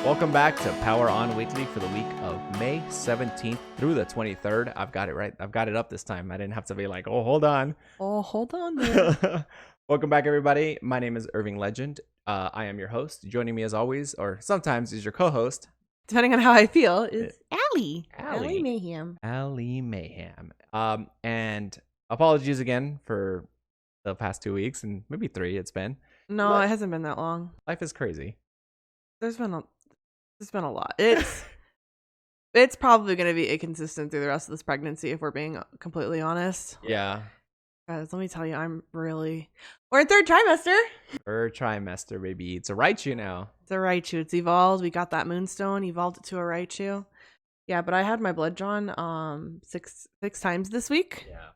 Welcome back to Power On Weekly for the week of May 17th through the 23rd. I've got it right. I've got it up this time. I didn't have to be like, oh, hold on. Oh, hold on there. Welcome back, everybody. My name is Irving Legend. I am your host. Joining me as always, or sometimes is your co-host. Depending on how I feel, is Aly. Aly Mayhem. Aly Mayhem. And apologies again for the past 2 weeks and maybe 3 it's been. No, it hasn't been that long. Life is crazy. There's been a lot. It's probably going to be inconsistent through the rest of this pregnancy if we're being completely honest. Yeah. Guys, let me tell you, we're in third trimester. Third trimester, baby. It's a Raichu now. It's a Raichu. It's evolved. We got that Moonstone, evolved it to a Raichu. Yeah, but I had my blood drawn six times this week. Yeah.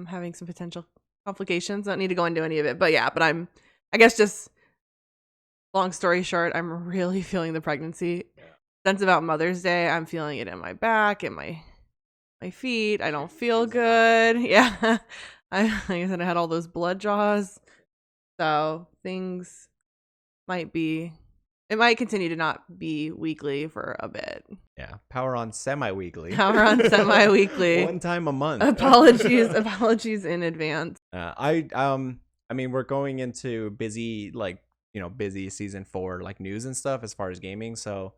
Having some potential complications. Don't need to go into any of it. But yeah, I guess just long story short, I'm really feeling the pregnancy. Yeah. Since about Mother's Day, I'm feeling it in my back, in my feet. I don't feel good. Yeah. Like I said, I had all those blood draws. So things it might continue to not be weekly for a bit. Yeah. Power On semi-weekly. Power On semi-weekly. One time a month. Apologies in advance. I mean, we're going into busy season 4 like news and stuff as far as gaming, so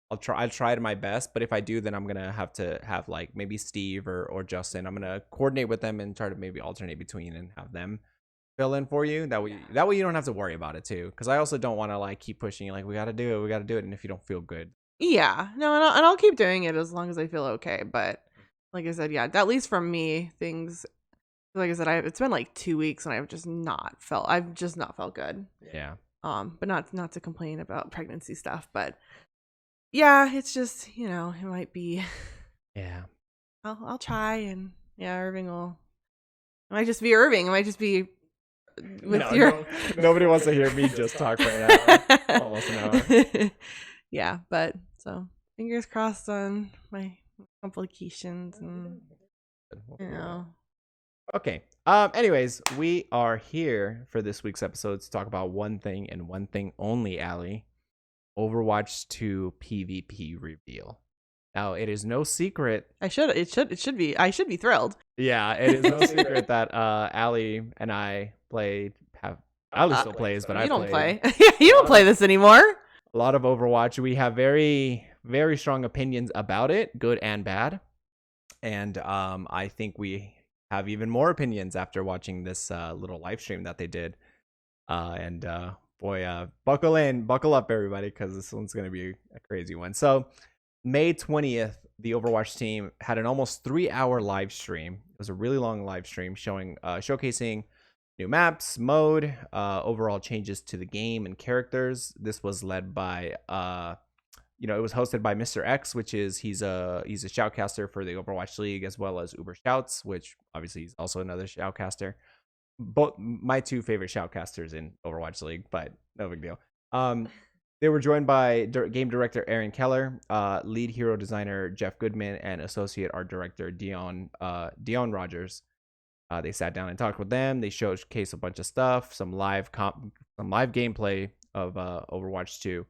I'll try my best, but if I do, then I'm gonna have to have like maybe Steve or Justin. I'm gonna coordinate with them and try to maybe alternate between and have them fill in for you. That way you don't have to worry about it too, because I also don't want to like keep pushing you like we gotta do it, and if you don't feel good. Yeah, no, and I'll keep doing it as long as I feel okay. But like I said, yeah, at least for me, things. Like I said, it's been like 2 weeks and I've just not felt good. Yeah. But not to complain about pregnancy stuff, but yeah, it's just, it might be. Yeah. I'll try, and yeah, It might just be Irving. It might just be nobody wants to hear me just talk right now. Almost an hour. Yeah, but so fingers crossed on my complications and Okay. Anyways, we are here for this week's episode to talk about one thing and one thing only, Aly. Overwatch 2 PvP reveal. Now, it is no secret. I should be thrilled. Yeah, it is no secret that Aly and I played. Aly still plays, but I don't play. You don't play this anymore. A lot of Overwatch. We have very, very strong opinions about it, good and bad. And I think we have even more opinions after watching this little live stream that they did. Boy, buckle up, everybody, because this one's going to be a crazy one. So, May 20th, the Overwatch team had an almost 3-hour live stream. It was a really long live stream showcasing new maps, mode, overall changes to the game and characters. This was led by, it was hosted by Mr. X, which is he's a shoutcaster for the Overwatch League, as well as Uber Shouts, which obviously is also another shoutcaster. Both my two favorite shoutcasters in Overwatch League, but no big deal. They were joined by game director Aaron Keller, lead hero designer Jeff Goodman, and associate art director Dion Rogers. They sat down and talked with them. They showcased a bunch of stuff, some live gameplay of Overwatch 2.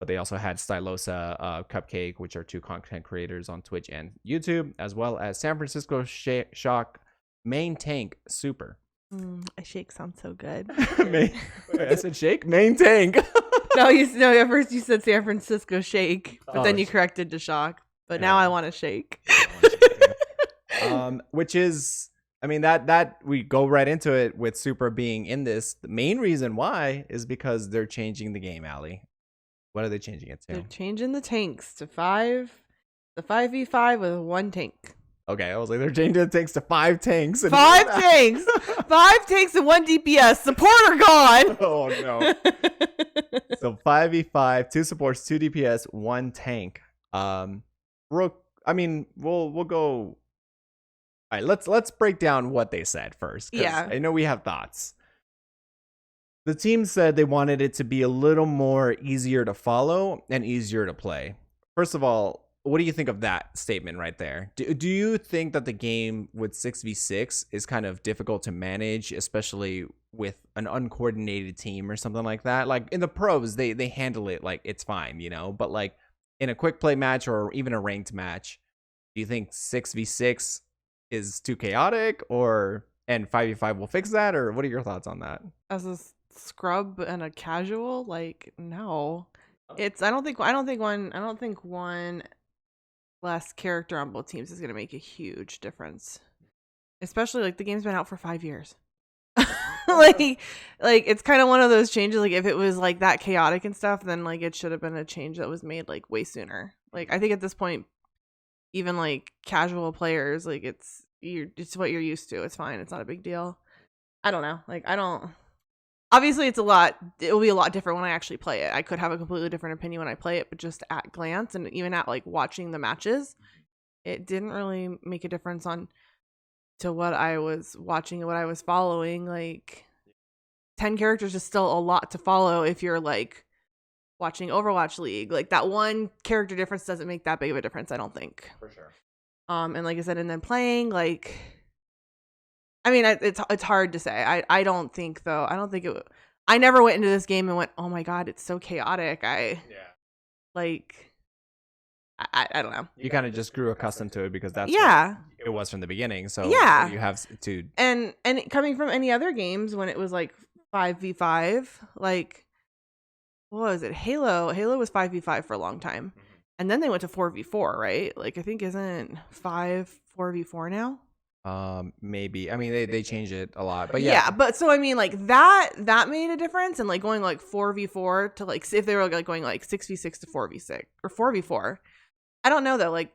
But they also had Stylosa, Cupcake, which are two content creators on Twitch and YouTube, as well as San Francisco Shock main tank Super. A shake sounds so good. I said shake? Main tank. No, at first you said San Francisco Shake, but then you corrected to Shock. But now I want to shake. Which is, I mean, that we go right into it with Super being in this. The main reason why is because they're changing the game, Aly. What are they changing it to? They're changing the tanks to 5v5 with 1 tank. Okay, I was like, they're changing the tanks to 5 tanks. 5 tanks! 5 tanks and 1 DPS. Supporter gone! Oh, no. So 5v5, 2 supports, 2 DPS, 1 tank. We'll go... All right, let's break down what they said first. Yeah. I know we have thoughts. The team said they wanted it to be a little more easier to follow and easier to play. First of all, what do you think of that statement right there? Do you think that the game with 6v6 is kind of difficult to manage, especially with an uncoordinated team or something like that. Like in the pros, they handle it like it's fine, you know. But like in a quick play match or even a ranked match, do you think 6v6 is too chaotic, or and 5v5 will fix that, or what are your thoughts on that? As a scrub and a casual, like no. It's I don't think one less character on both teams is gonna make a huge difference. Especially like the game's been out for 5 years. like it's kind of one of those changes. Like if it was like that chaotic and stuff, then like it should have been a change that was made like way sooner. Like I think at this point, even like casual players, like it's what you're used to. It's fine. It's not a big deal. I don't know. Like I don't. Obviously, it will be a lot different when I actually play it. I could have a completely different opinion when I play it, but just at glance and even at like watching the matches, it didn't really make a difference to what I was watching and what I was following. Like 10 characters is still a lot to follow if you're like watching Overwatch League. Like that one character difference doesn't make that big of a difference, I don't think. For sure. And like I said, and then playing, like, I mean, it's hard to say. I don't think though. I don't think it. I never went into this game and went, oh my god, it's so chaotic. Like. I don't know. You kind of just grew accustomed to it because that's what it was from the beginning. So yeah, you have to and coming from any other games when it was like 5v5, like what was it? Halo was 5v5 for a long time, and then they went to 4v4, right? Like I think isn't 4v4 now? Maybe. I mean they changed it a lot, but yeah. But so I mean like that made a difference, and like going like 4v4 to like if they were like going like 6v6 to 4v6 or 4v4. I don't know though, like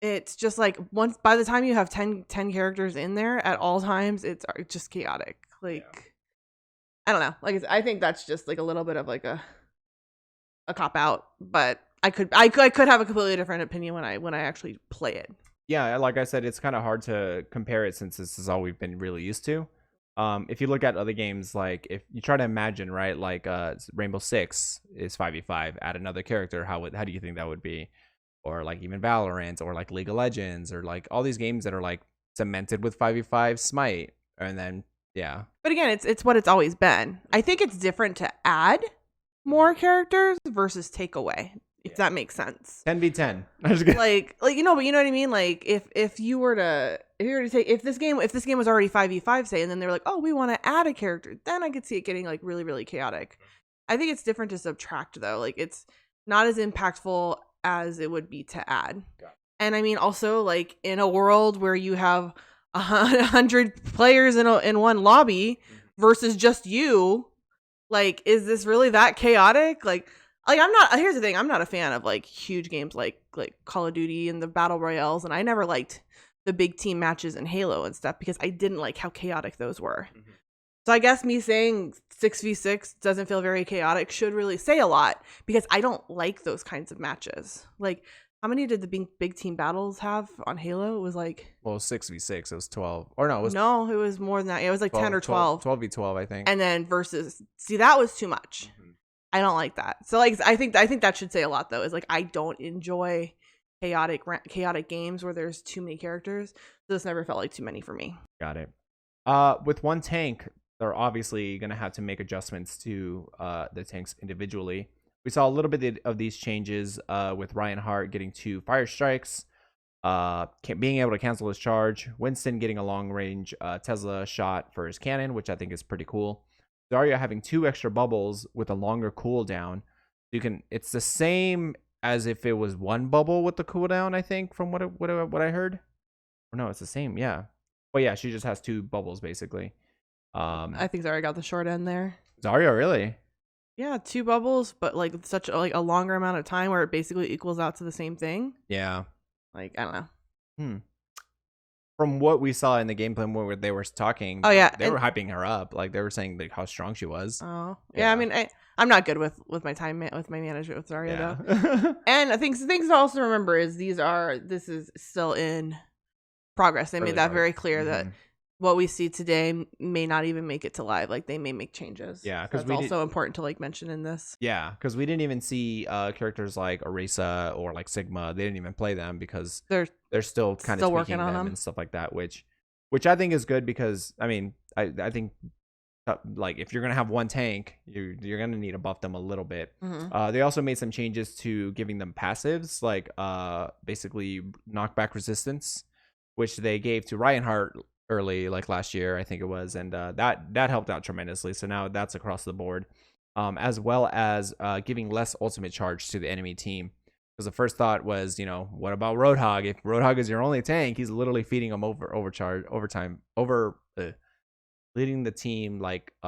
it's just like once by the time you have 10 characters in there at all times, it's just chaotic. Like I don't know. Like I think that's just like a little bit of like a cop out, but I could have a completely different opinion when I actually play it. Yeah, like I said, it's kind of hard to compare it since this is all we've been really used to. If you look at other games, like if you try to imagine, right, like Rainbow Six is 5v5, add another character, how do you think that would be? Or like even Valorant, or like League of Legends, or like all these games that are like cemented with 5v5, Smite, and then yeah. But again, it's what it's always been. I think it's different to add more characters versus take away, if that makes sense. 10v10. like you know, but you know what I mean. Like if you were to take if this game was already 5v5, say, and then they were like, oh, we want to add a character, then I could see it getting like really really chaotic. I think it's different to subtract though. Like it's not as impactful as it would be to add. And I mean also like in a world where you have 100 players in one lobby versus just you, like is this really that chaotic? Like I'm not. Here's the thing, I'm not a fan of like huge games like Call of Duty and the battle royales, and I never liked the big team matches in Halo and stuff because I didn't like how chaotic those were. So I guess me saying 6v6 doesn't feel very chaotic should really say a lot because I don't like those kinds of matches. Like, how many did the big team battles have on Halo? It was like... Well, 6v6. It was 12. Or no, it was more than that. It was like 10 or 12. 12v12, I think. And then versus... See, that was too much. I don't like that. So, like, I think that should say a lot, though, is like, I don't enjoy chaotic games where there's too many characters. So this never felt like too many for me. Got it. With one tank, they're obviously going to have to make adjustments to the tanks individually. We saw a little bit of these changes with Ryan Hart getting 2 fire strikes, being able to cancel his charge, Winston getting a long-range Tesla shot for his cannon, which I think is pretty cool. Zarya having 2 extra bubbles with a longer cooldown. It's the same as if it was 1 bubble with the cooldown, I think, from what I heard. Or no, it's the same, yeah. Well, yeah, she just has 2 bubbles, basically. I think Zarya got the short end there. Zarya, really? Yeah, 2 bubbles, but like such a longer amount of time where it basically equals out to the same thing. Yeah. Like, I don't know. From what we saw in the gameplay where they were talking, oh yeah, they were hyping her up. Like they were saying like how strong she was. Oh yeah, I mean I'm not good with my with my management with Zarya though. And things to also remember is this is still in progress. They made that very clear that what we see today may not even make it to live. Like they may make changes. Yeah, because it's also important to like mention in this. Yeah, because we didn't even see characters like Orisa or like Sigma. They didn't even play them because they're still kind of working on them and stuff like that. Which I think is good because I mean I think like if you're gonna have one tank, you're gonna need to buff them a little bit. Mhm. They also made some changes to giving them passives, like basically knockback resistance, which they gave to Reinhardt early, like last year, I think it was, and that helped out tremendously. So now that's across the board, as well as giving less ultimate charge to the enemy team. Because the first thought was, what about Roadhog? If Roadhog is your only tank, he's literally feeding them leading the team like what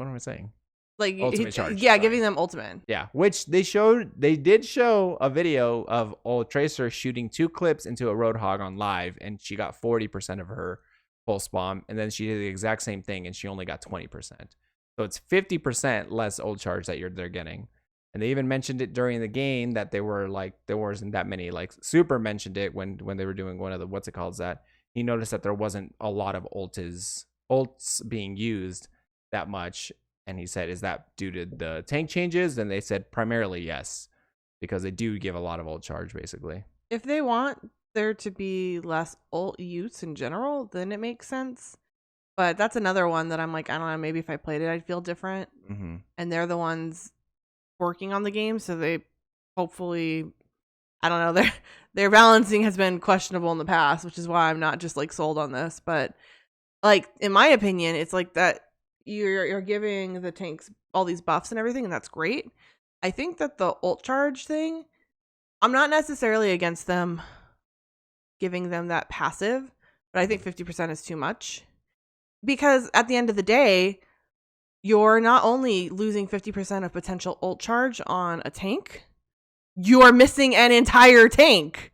am I saying? Like Ultimate charge. yeah, Sorry. giving them ultimate. Yeah, which they did show a video of old Tracer shooting 2 clips into a Roadhog on live, and she got 40% of her pulse bomb, and then she did the exact same thing and she only got 20%. So it's 50% less ult charge that they're getting. And they even mentioned it during the game that there wasn't that many, like Super mentioned it when they were doing one of the what's it called that he noticed that there wasn't a lot of ults being used that much. And he said, is that due to the tank changes? And they said primarily yes, because they do give a lot of ult charge basically. If they want there to be less ult use in general, then it makes sense. But that's another one that I'm like, I don't know, maybe if I played it, I'd feel different. And they're the ones working on the game, so they hopefully, I don't know, their balancing has been questionable in the past, which is why I'm not just like sold on this. But like in my opinion, it's like that you're giving the tanks all these buffs and everything, and that's great. I think that the ult charge thing, I'm not necessarily against them giving them that passive, but I think 50% is too much. Because at the end of the day, you're not only losing 50% of potential ult charge on a tank, you're missing an entire tank.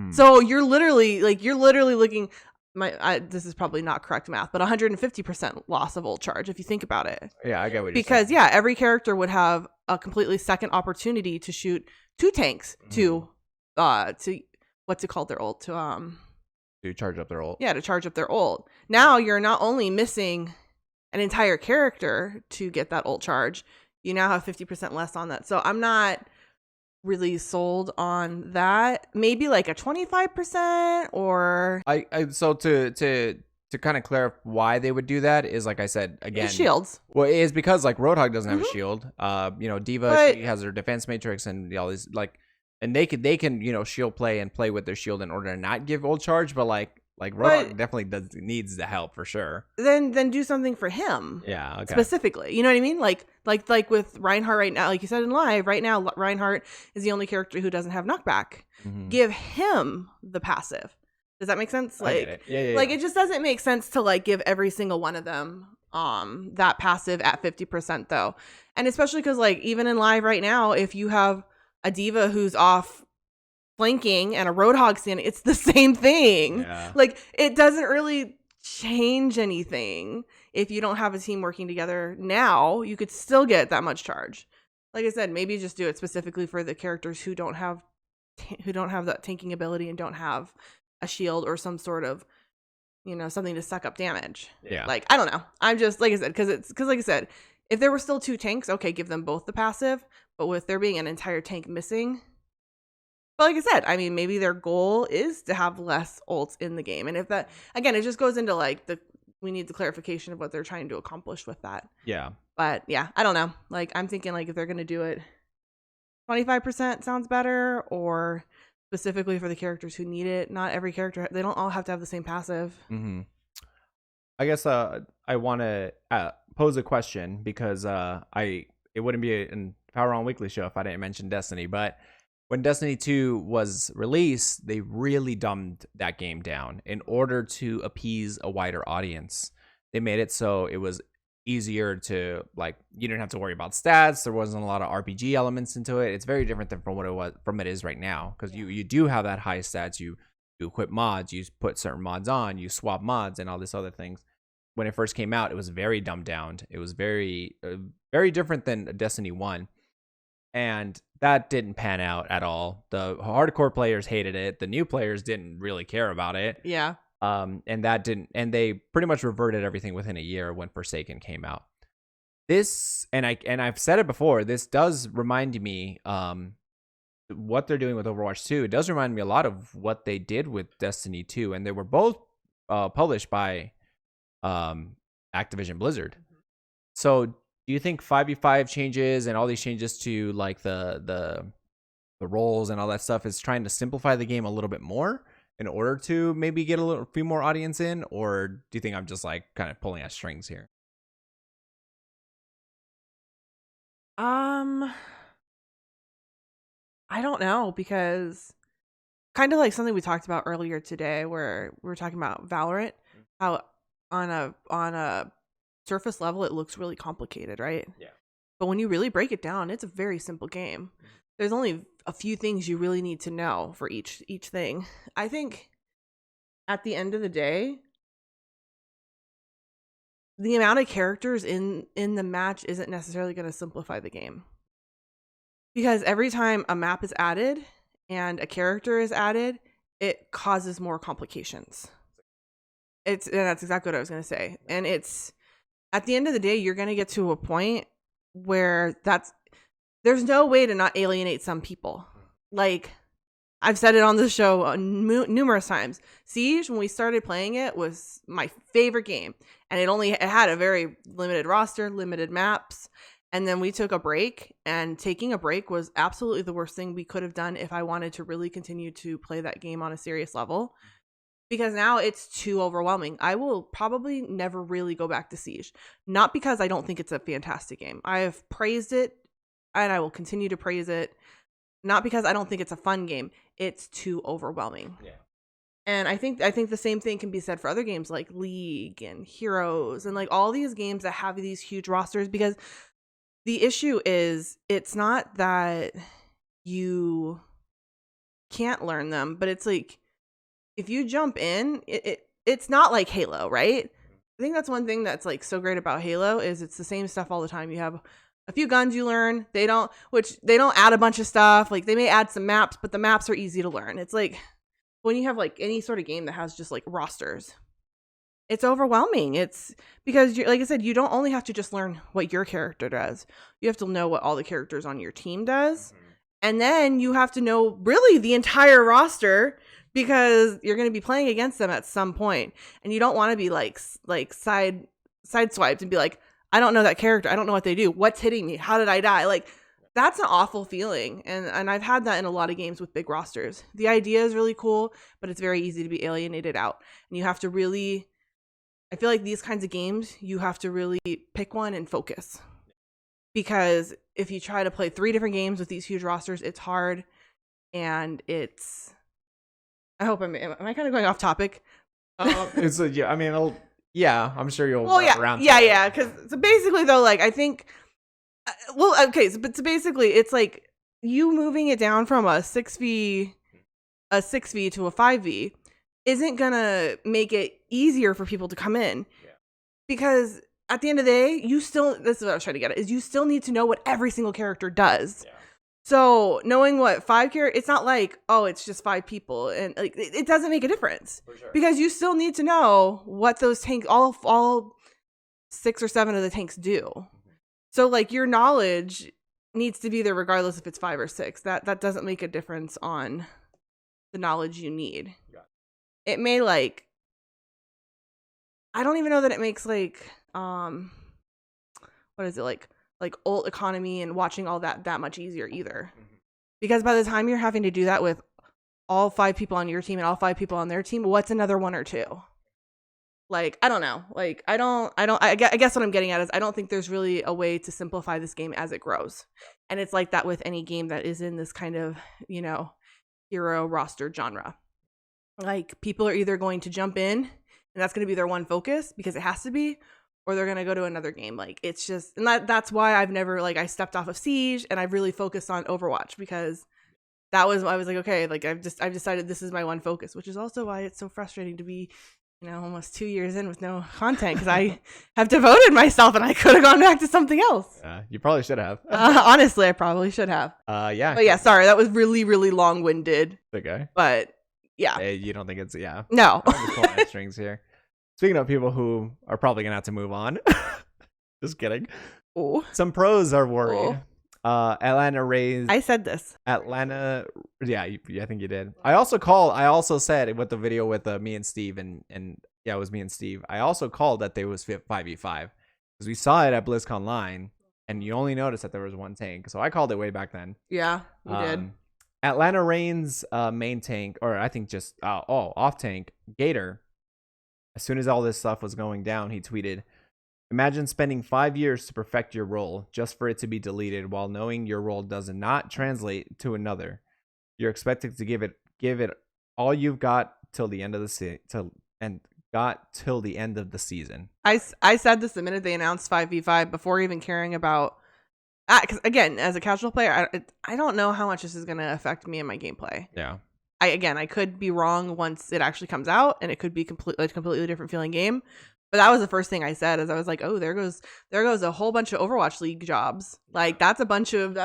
So you're literally looking, this is probably not correct math, but 150% loss of ult charge if you think about it. Yeah, I get what you're Because saying. every character would have a completely second opportunity to shoot 2 tanks to what's it called, their ult, to charge up their ult. Yeah, to charge up their ult. Now you're not only missing an entire character to get that ult charge, you now have 50% less on that. So I'm not really sold on that. Maybe like a 25%, or so to kind of clarify why they would do that is, like I said again, shields. Well, it is because like Roadhog doesn't have a shield. Diva, she has her defense matrix and all these and they can shield play and play with their shield in order to not give ult charge, but like Roadhog definitely needs the help for sure. Then do something for him. Yeah, okay. Specifically. You know what I mean? Like with Reinhardt right now, like you said in live, right now Reinhardt is the only character who doesn't have knockback. Give him the passive. Does that make sense? I get it. Yeah. Like it just doesn't make sense to like give every single one of them that passive at 50% though. And especially because like even in live right now, if you have a diva who's off flanking and a Roadhog standing, it's the same thing. Yeah. Like it doesn't really change anything if you don't have a team working together. Now you could still get that much charge. Like I said, maybe just do it specifically for the characters who don't have that tanking ability and don't have a shield or some sort of something to suck up damage. Yeah. Like I don't know. I'm just like I said, because like I said, if there were still 2 tanks, okay, give them both the passive. But with there being an entire tank missing, but like I said, I mean, maybe their goal is to have less ults in the game. And if that, again, it just goes into like we need the clarification of what they're trying to accomplish with that. Yeah. But yeah, I don't know. Like I'm thinking like if they're going to do it, 25% sounds better, or specifically for the characters who need it. Not every character, they don't all have to have the same passive. I guess I want to pose a question because it wouldn't be an Power On Weekly show if I didn't mention Destiny. But when Destiny 2 was released, they really dumbed that game down in order to appease a wider audience. They made it so it was easier to, like, you didn't have to worry about stats. There wasn't a lot of RPG elements into it. It's very different than from it is right now, because you do have that high stats. You equip mods, you put certain mods on, you swap mods and all this other things. When it first came out, it was very dumbed down. It was very very different than Destiny 1. And that didn't pan out at all. The hardcore players hated it. The new players didn't really care about it. Yeah. And they pretty much reverted everything within a year when Forsaken came out. This, and I've said it before, this does remind me, what they're doing with Overwatch 2. It does remind me a lot of what they did with Destiny 2, and they were both published by Activision Blizzard. So do you think 5v5 changes and all these changes to like the roles and all that stuff is trying to simplify the game a little bit more in order to maybe get a few more audience in, or do you think I'm just like kind of pulling at strings here? I don't know, because kind of like something we talked about earlier today where we were talking about Valorant, how on a surface level it looks really complicated, right? Yeah. But when you really break it down, it's a very simple game. There's only a few things you really need to know for each thing. I think at the end of the day, the amount of characters in the match isn't necessarily going to simplify the game. Because every time a map is added and a character is added, it causes more complications. And that's exactly what I was going to say. And it's at the end of the day, you're going to get to a point where there's no way to not alienate some people. Like I've said it on the show numerous times. Siege, when we started playing it, was my favorite game, and it had a very limited roster, limited maps. And then we took a break, and taking a break was absolutely the worst thing we could have done if I wanted to really continue to play that game on a serious level, because now it's too overwhelming. I will probably never really go back to Siege, not because I don't think it's a fantastic game. I have praised it, and I will continue to praise it, not because I don't think it's a fun game. It's too overwhelming. Yeah. And I think the same thing can be said for other games like League and Heroes and like all these games that have these huge rosters, because the issue is it's not that you can't learn them, but it's like if you jump in, it's not like Halo, right? I think that's one thing that's like so great about Halo is it's the same stuff all the time. You have a few guns you learn. They don't add a bunch of stuff. Like they may add some maps, but the maps are easy to learn. It's like when you have like any sort of game that has just like rosters, it's overwhelming. It's because, like I said, you don't only have to just learn what your character does. You have to know what all the characters on your team does. And then you have to know really the entire roster, because you're going to be playing against them at some point. And you don't want to be like side swiped and be like, I don't know that character. I don't know what they do. What's hitting me? How did I die? Like that's an awful feeling. And I've had that in a lot of games with big rosters. The idea is really cool, but it's very easy to be alienated out. And you have to really, I feel like these kinds of games, you have to really pick one and focus. Because if you try to play 3 different games with these huge rosters, it's hard. And I hope am I kind of going off topic? Yeah, I mean, yeah, I'm sure you'll. Well, yeah. Because so basically, though, like I think, so basically, it's like you moving it down from a 6v to a 5v isn't gonna make it easier for people to come in, because at the end of the day, this is what I was trying to get at, is you still need to know what every single character does. Yeah. So knowing what 5 characters, it's not like, oh, it's just 5 people, and like it doesn't make a difference. For sure. Because you still need to know what those tanks, all 6 or 7 of the tanks do. So like your knowledge needs to be there regardless if it's 5 or 6. That doesn't make a difference on the knowledge you need. It may like, I don't even know that it makes like what is it like ult economy and watching all that much easier either. Because by the time you're having to do that with all 5 people on your team and all 5 people on their team, what's another 1 or 2? Like, I don't know. Like, I guess what I'm getting at is I don't think there's really a way to simplify this game as it grows. And it's like that with any game that is in this kind of, hero roster genre. Like, people are either going to jump in and that's going to be their one focus because it has to be, or they're going to go to another game. Like, it's just, and that's why I've never, like, I stepped off of Siege and I've really focused on Overwatch, because I was like, okay, like I've decided this is my one focus, which is also why it's so frustrating to be, almost 2 years in with no content, because I have devoted myself and I could have gone back to something else. You probably should have. Honestly, I probably should have. Yeah. But yeah, sorry, that was really, really long-winded. Okay. But yeah. Hey, you don't think it's, yeah. No. I'm just pulling at strings here. Speaking of people who are probably going to have to move on. Just kidding. Ooh. Some pros are worried. Atlanta raised. I said this. Atlanta. Yeah, I think you did. I also said with the video with me and Steve and Yeah, it was me and Steve. I also called that they was 5v5 because we saw it at BlizzCon Line, and you only noticed that there was one tank. So I called it way back then. Yeah, you did. Atlanta Reign's main tank, or I think just off tank, Gator. As soon as all this stuff was going down, he tweeted, "Imagine spending 5 years to perfect your role just for it to be deleted while knowing your role does not translate to another. You're expected to give it all you've got till the end of the season." Till the end of the season. I said this the minute they announced 5v5 before even caring about, because again, as a casual player, I don't know how much this is going to affect me and my gameplay. Yeah. I could be wrong once it actually comes out, and it could be completely different feeling game. But that was the first thing I said, as I was like, oh, there goes a whole bunch of Overwatch League jobs. Like that's a bunch of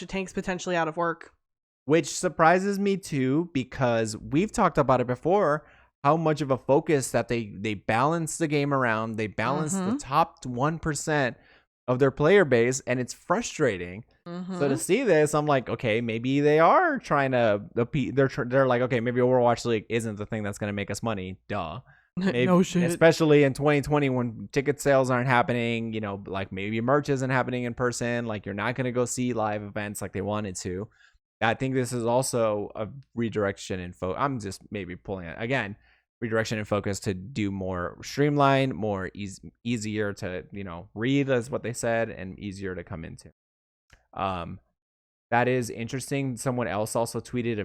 tanks potentially out of work. Which surprises me too, because we've talked about it before, how much of a focus that they balance the game around. They balance the top 1% of their player base, and it's frustrating. So to see this, I'm like, okay, maybe they are trying to they're like, okay, maybe Overwatch League isn't the thing that's going to make us money. Duh. Maybe, no shit. Especially in 2020 when ticket sales aren't happening, like maybe merch isn't happening in person, like you're not going to go see live events like they wanted to. I think this is also a redirection in I'm just maybe pulling it again. Redirection and focus to do more streamlined, more easier to read, as what they said, and easier to come into. That is interesting. Someone else also tweeted a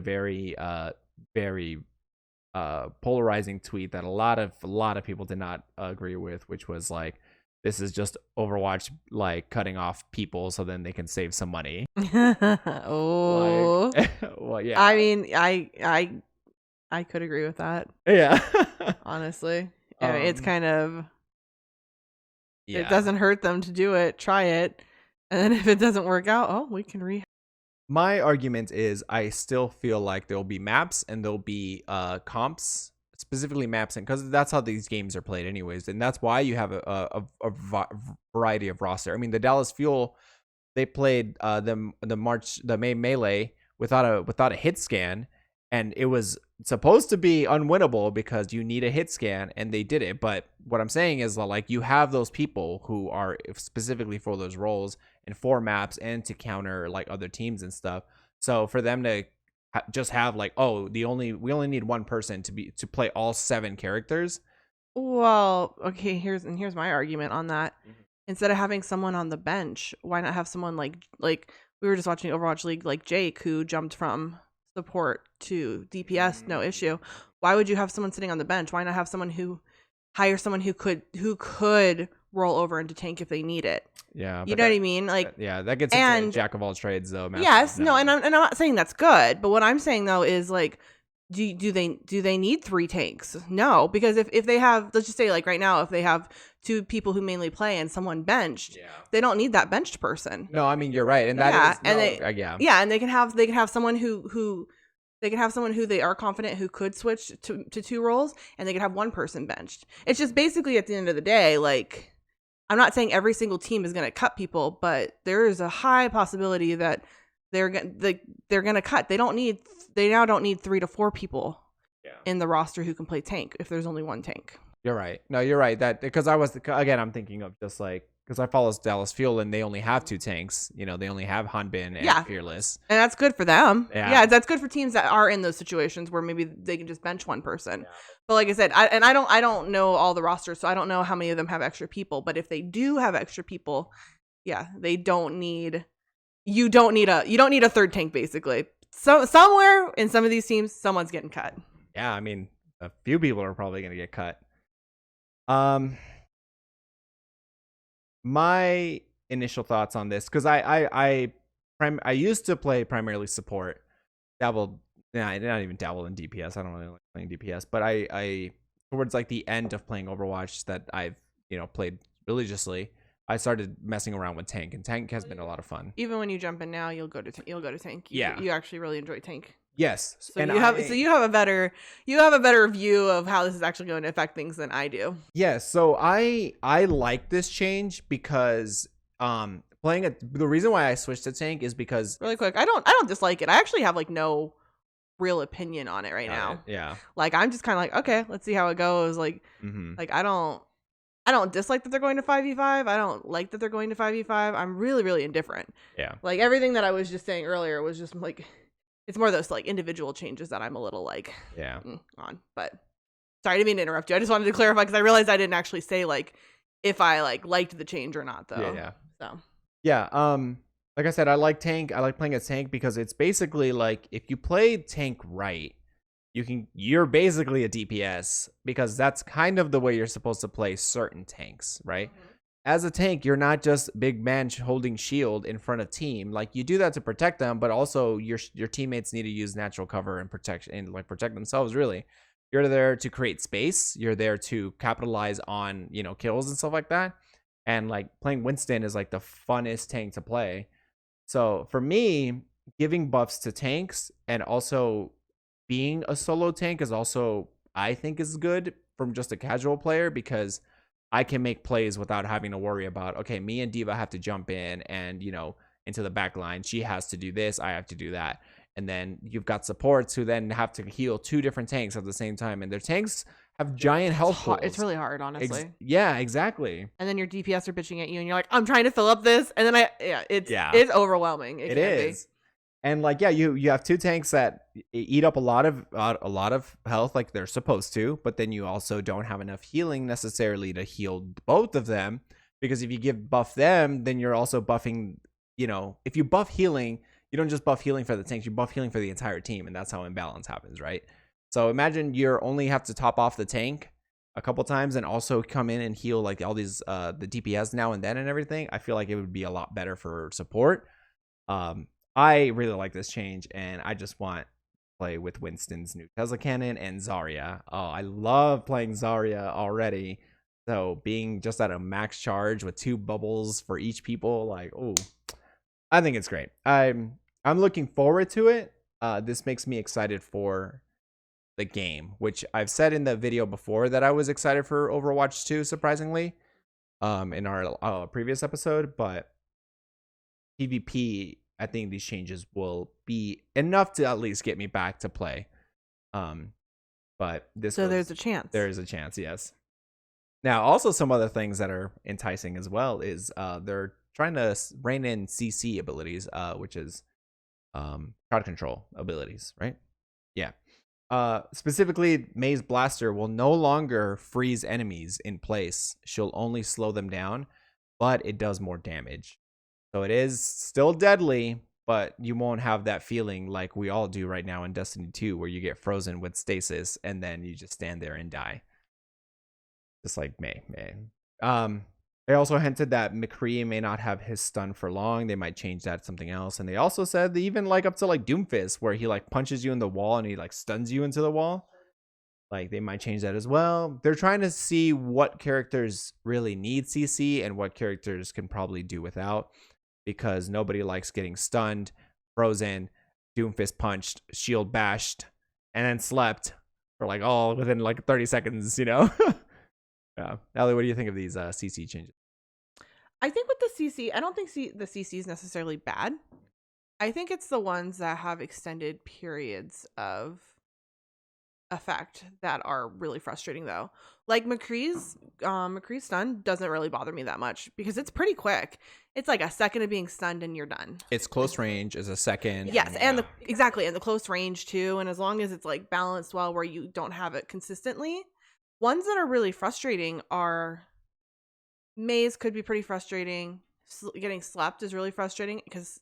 very polarizing tweet that a lot of people did not agree with, which was like, this is just Overwatch like cutting off people so then they can save some money. Oh, well, yeah. I mean, I could agree with that. Yeah. Honestly. It's kind of, yeah. It doesn't hurt them to do it. Try it. And then if it doesn't work out, we can My argument is I still feel like there'll be maps and there'll be comps, specifically maps, and because that's how these games are played anyways. And that's why you have a variety of roster. I mean, the Dallas Fuel, they played the May Melee without a hit scan. And it was supposed to be unwinnable because you need a hit scan, and they did it. But what I'm saying is that, like, you have those people who are specifically for those roles and for maps and to counter like other teams and stuff. So for them to just have like, oh, we only need one person to play all 7 characters. Well, okay, here's my argument on that. Instead of having someone on the bench, why not have someone like we were just watching Overwatch League, like Jake, who jumped from support to DPS, no issue. Why would you have someone sitting on the bench? Why not have someone who could roll over into tank if they need it? Yeah, you know what I mean? Like, that gets into jack of all trades though. Yes, no, and I'm not saying that's good, but what I'm saying though is like, do they need 3 tanks? No, because if they have, let's just say like right now, if they have 2 people who mainly play and someone benched, they don't need that benched person. No, I mean you're right, and and they can have someone who they are confident who could switch to 2 roles, and they could have one person benched. It's just basically at the end of the day, like, I'm not saying every single team is going to cut people, but there is a high possibility that they're going to cut. They now don't need 3 to 4 people in the roster who can play tank if there's only one tank. You're right. No, you're right. That because I'm thinking of just like, because I follow Dallas Fuel and they only have 2 tanks. They only have Hanbin and Fearless, and that's good for them. Yeah, that's good for teams that are in those situations where maybe they can just bench one person. Yeah. But like I said, I don't know all the rosters, so I don't know how many of them have extra people. But if they do have extra people, they don't need. You don't need a 3rd tank basically. So somewhere in some of these teams, someone's getting cut. Yeah, I mean, a few people are probably going to get cut. My initial thoughts on this, because I used to play primarily support, I did not even dabble in DPS. I don't really like playing DPS, but I towards like the end of playing Overwatch that I've played religiously, I started messing around with tank, and tank has been a lot of fun. Even when you jump in now, you'll go to tank. You actually really enjoy tank. Yes, so you have a better view of how this is actually going to affect things than I do. Yes, so I like this change because the reason why I switched to tank is because really quick, I don't dislike it. I actually have like no real opinion on it right Got now. it. Yeah. Like I'm just kind of like, okay, let's see how it goes. Like I don't dislike that they're going to 5v5. I don't like that they're going to 5v5. I'm really, really indifferent. Yeah. Like everything that I was just saying earlier was just like, it's more those like individual changes that I'm a little like on. But sorry, I didn't mean to interrupt you. I just wanted to clarify because I realized I didn't actually say like if I like liked the change or not though. Yeah. So Yeah. Like I said, I like tank. I like playing as tank because it's basically like if you play tank right, you're basically a DPS because that's kind of the way you're supposed to play certain tanks, right? As a tank, you're not just big man holding shield in front of team. Like you do that to protect them, but also your teammates need to use natural cover and protect themselves. Really, you're there to create space. You're there to capitalize on kills and stuff like that. And like playing Winston is like the funnest tank to play. So for me, giving buffs to tanks and also being a solo tank is also, I think, is good from just a casual player because I can make plays without having to worry about, okay, me and Diva have to jump in and, into the back line. She has to do this. I have to do that. And then you've got supports who then have to heal 2 different tanks at the same time. And their tanks have giant health pools. It's really hard, honestly. Yeah, exactly. And then your DPS are bitching at you and you're like, I'm trying to fill up this. And then it's overwhelming. It is. And like, yeah, you have 2 tanks that eat up a lot of health like they're supposed to, but then you also don't have enough healing necessarily to heal both of them, because if you buff them, then you're also buffing, if you buff healing, you don't just buff healing for the tanks, you buff healing for the entire team, and that's how imbalance happens, right? So imagine you only have to top off the tank a couple times and also come in and heal like all these the DPS now and then and everything. I feel like it would be a lot better for support. I really like this change, and I just want to play with Winston's new Tesla cannon and Zarya. Oh, I love playing Zarya already. So being just at a max charge with 2 bubbles for each people, like, oh, I think it's great. I'm looking forward to it. This makes me excited for the game, which I've said in the video before that I was excited for Overwatch 2, surprisingly, in our previous episode, but PvP, I think these changes will be enough to at least get me back to play. But there's a chance. There is a chance, yes. Now, also some other things that are enticing as well is they're trying to rein in CC abilities, which is crowd control abilities, right? Yeah. Specifically, May's Blaster will no longer freeze enemies in place. She'll only slow them down, but it does more damage. So it is still deadly, but you won't have that feeling like we all do right now in Destiny 2, where you get frozen with stasis and then you just stand there and die. Just like May. They also hinted that McCree may not have his stun for long. They might change that to something else. And they also said that even like up to like Doomfist, where he like punches you in the wall and he like stuns you into the wall. Like they might change that as well. They're trying to see what characters really need CC and what characters can probably do without, because nobody likes getting stunned, frozen, Doomfist punched, shield bashed, and then slept for like all within like 30 seconds, Yeah. Aly, what do you think of these CC changes? I think with the CC, I don't think the CC is necessarily bad. I think it's the ones that have extended periods of effect that are really frustrating, though. Like McCree's stun doesn't really bother me that much because it's pretty quick. It's like a second of being stunned and you're done. It's close range is a second. Yes, and the close range too. And as long as it's like balanced well, where you don't have it consistently. Ones that are really frustrating are Maze could be pretty frustrating. Getting slept is really frustrating because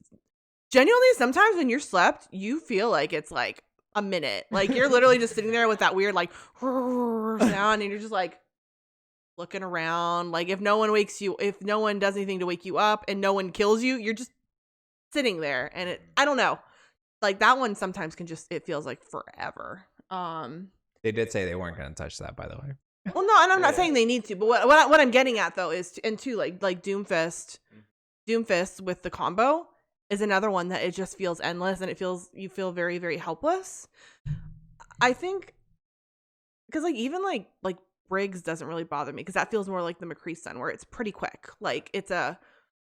genuinely sometimes when you're slept, you feel like it's like a minute. Like you're literally just sitting there with that weird like sound and you're just like looking around. Like if no one does anything to wake you up and no one kills you, you're just sitting there. And I don't know. Like that one sometimes it feels like forever. They did say they weren't going to touch that, by the way. Well, no, and I'm not saying they need to, but what I'm getting at though is, like Doomfist with the combo is another one that it just feels endless and you feel very, very helpless. I think because like even like Briggs doesn't really bother me because that feels more like the McCree stun where it's pretty quick. Like it's a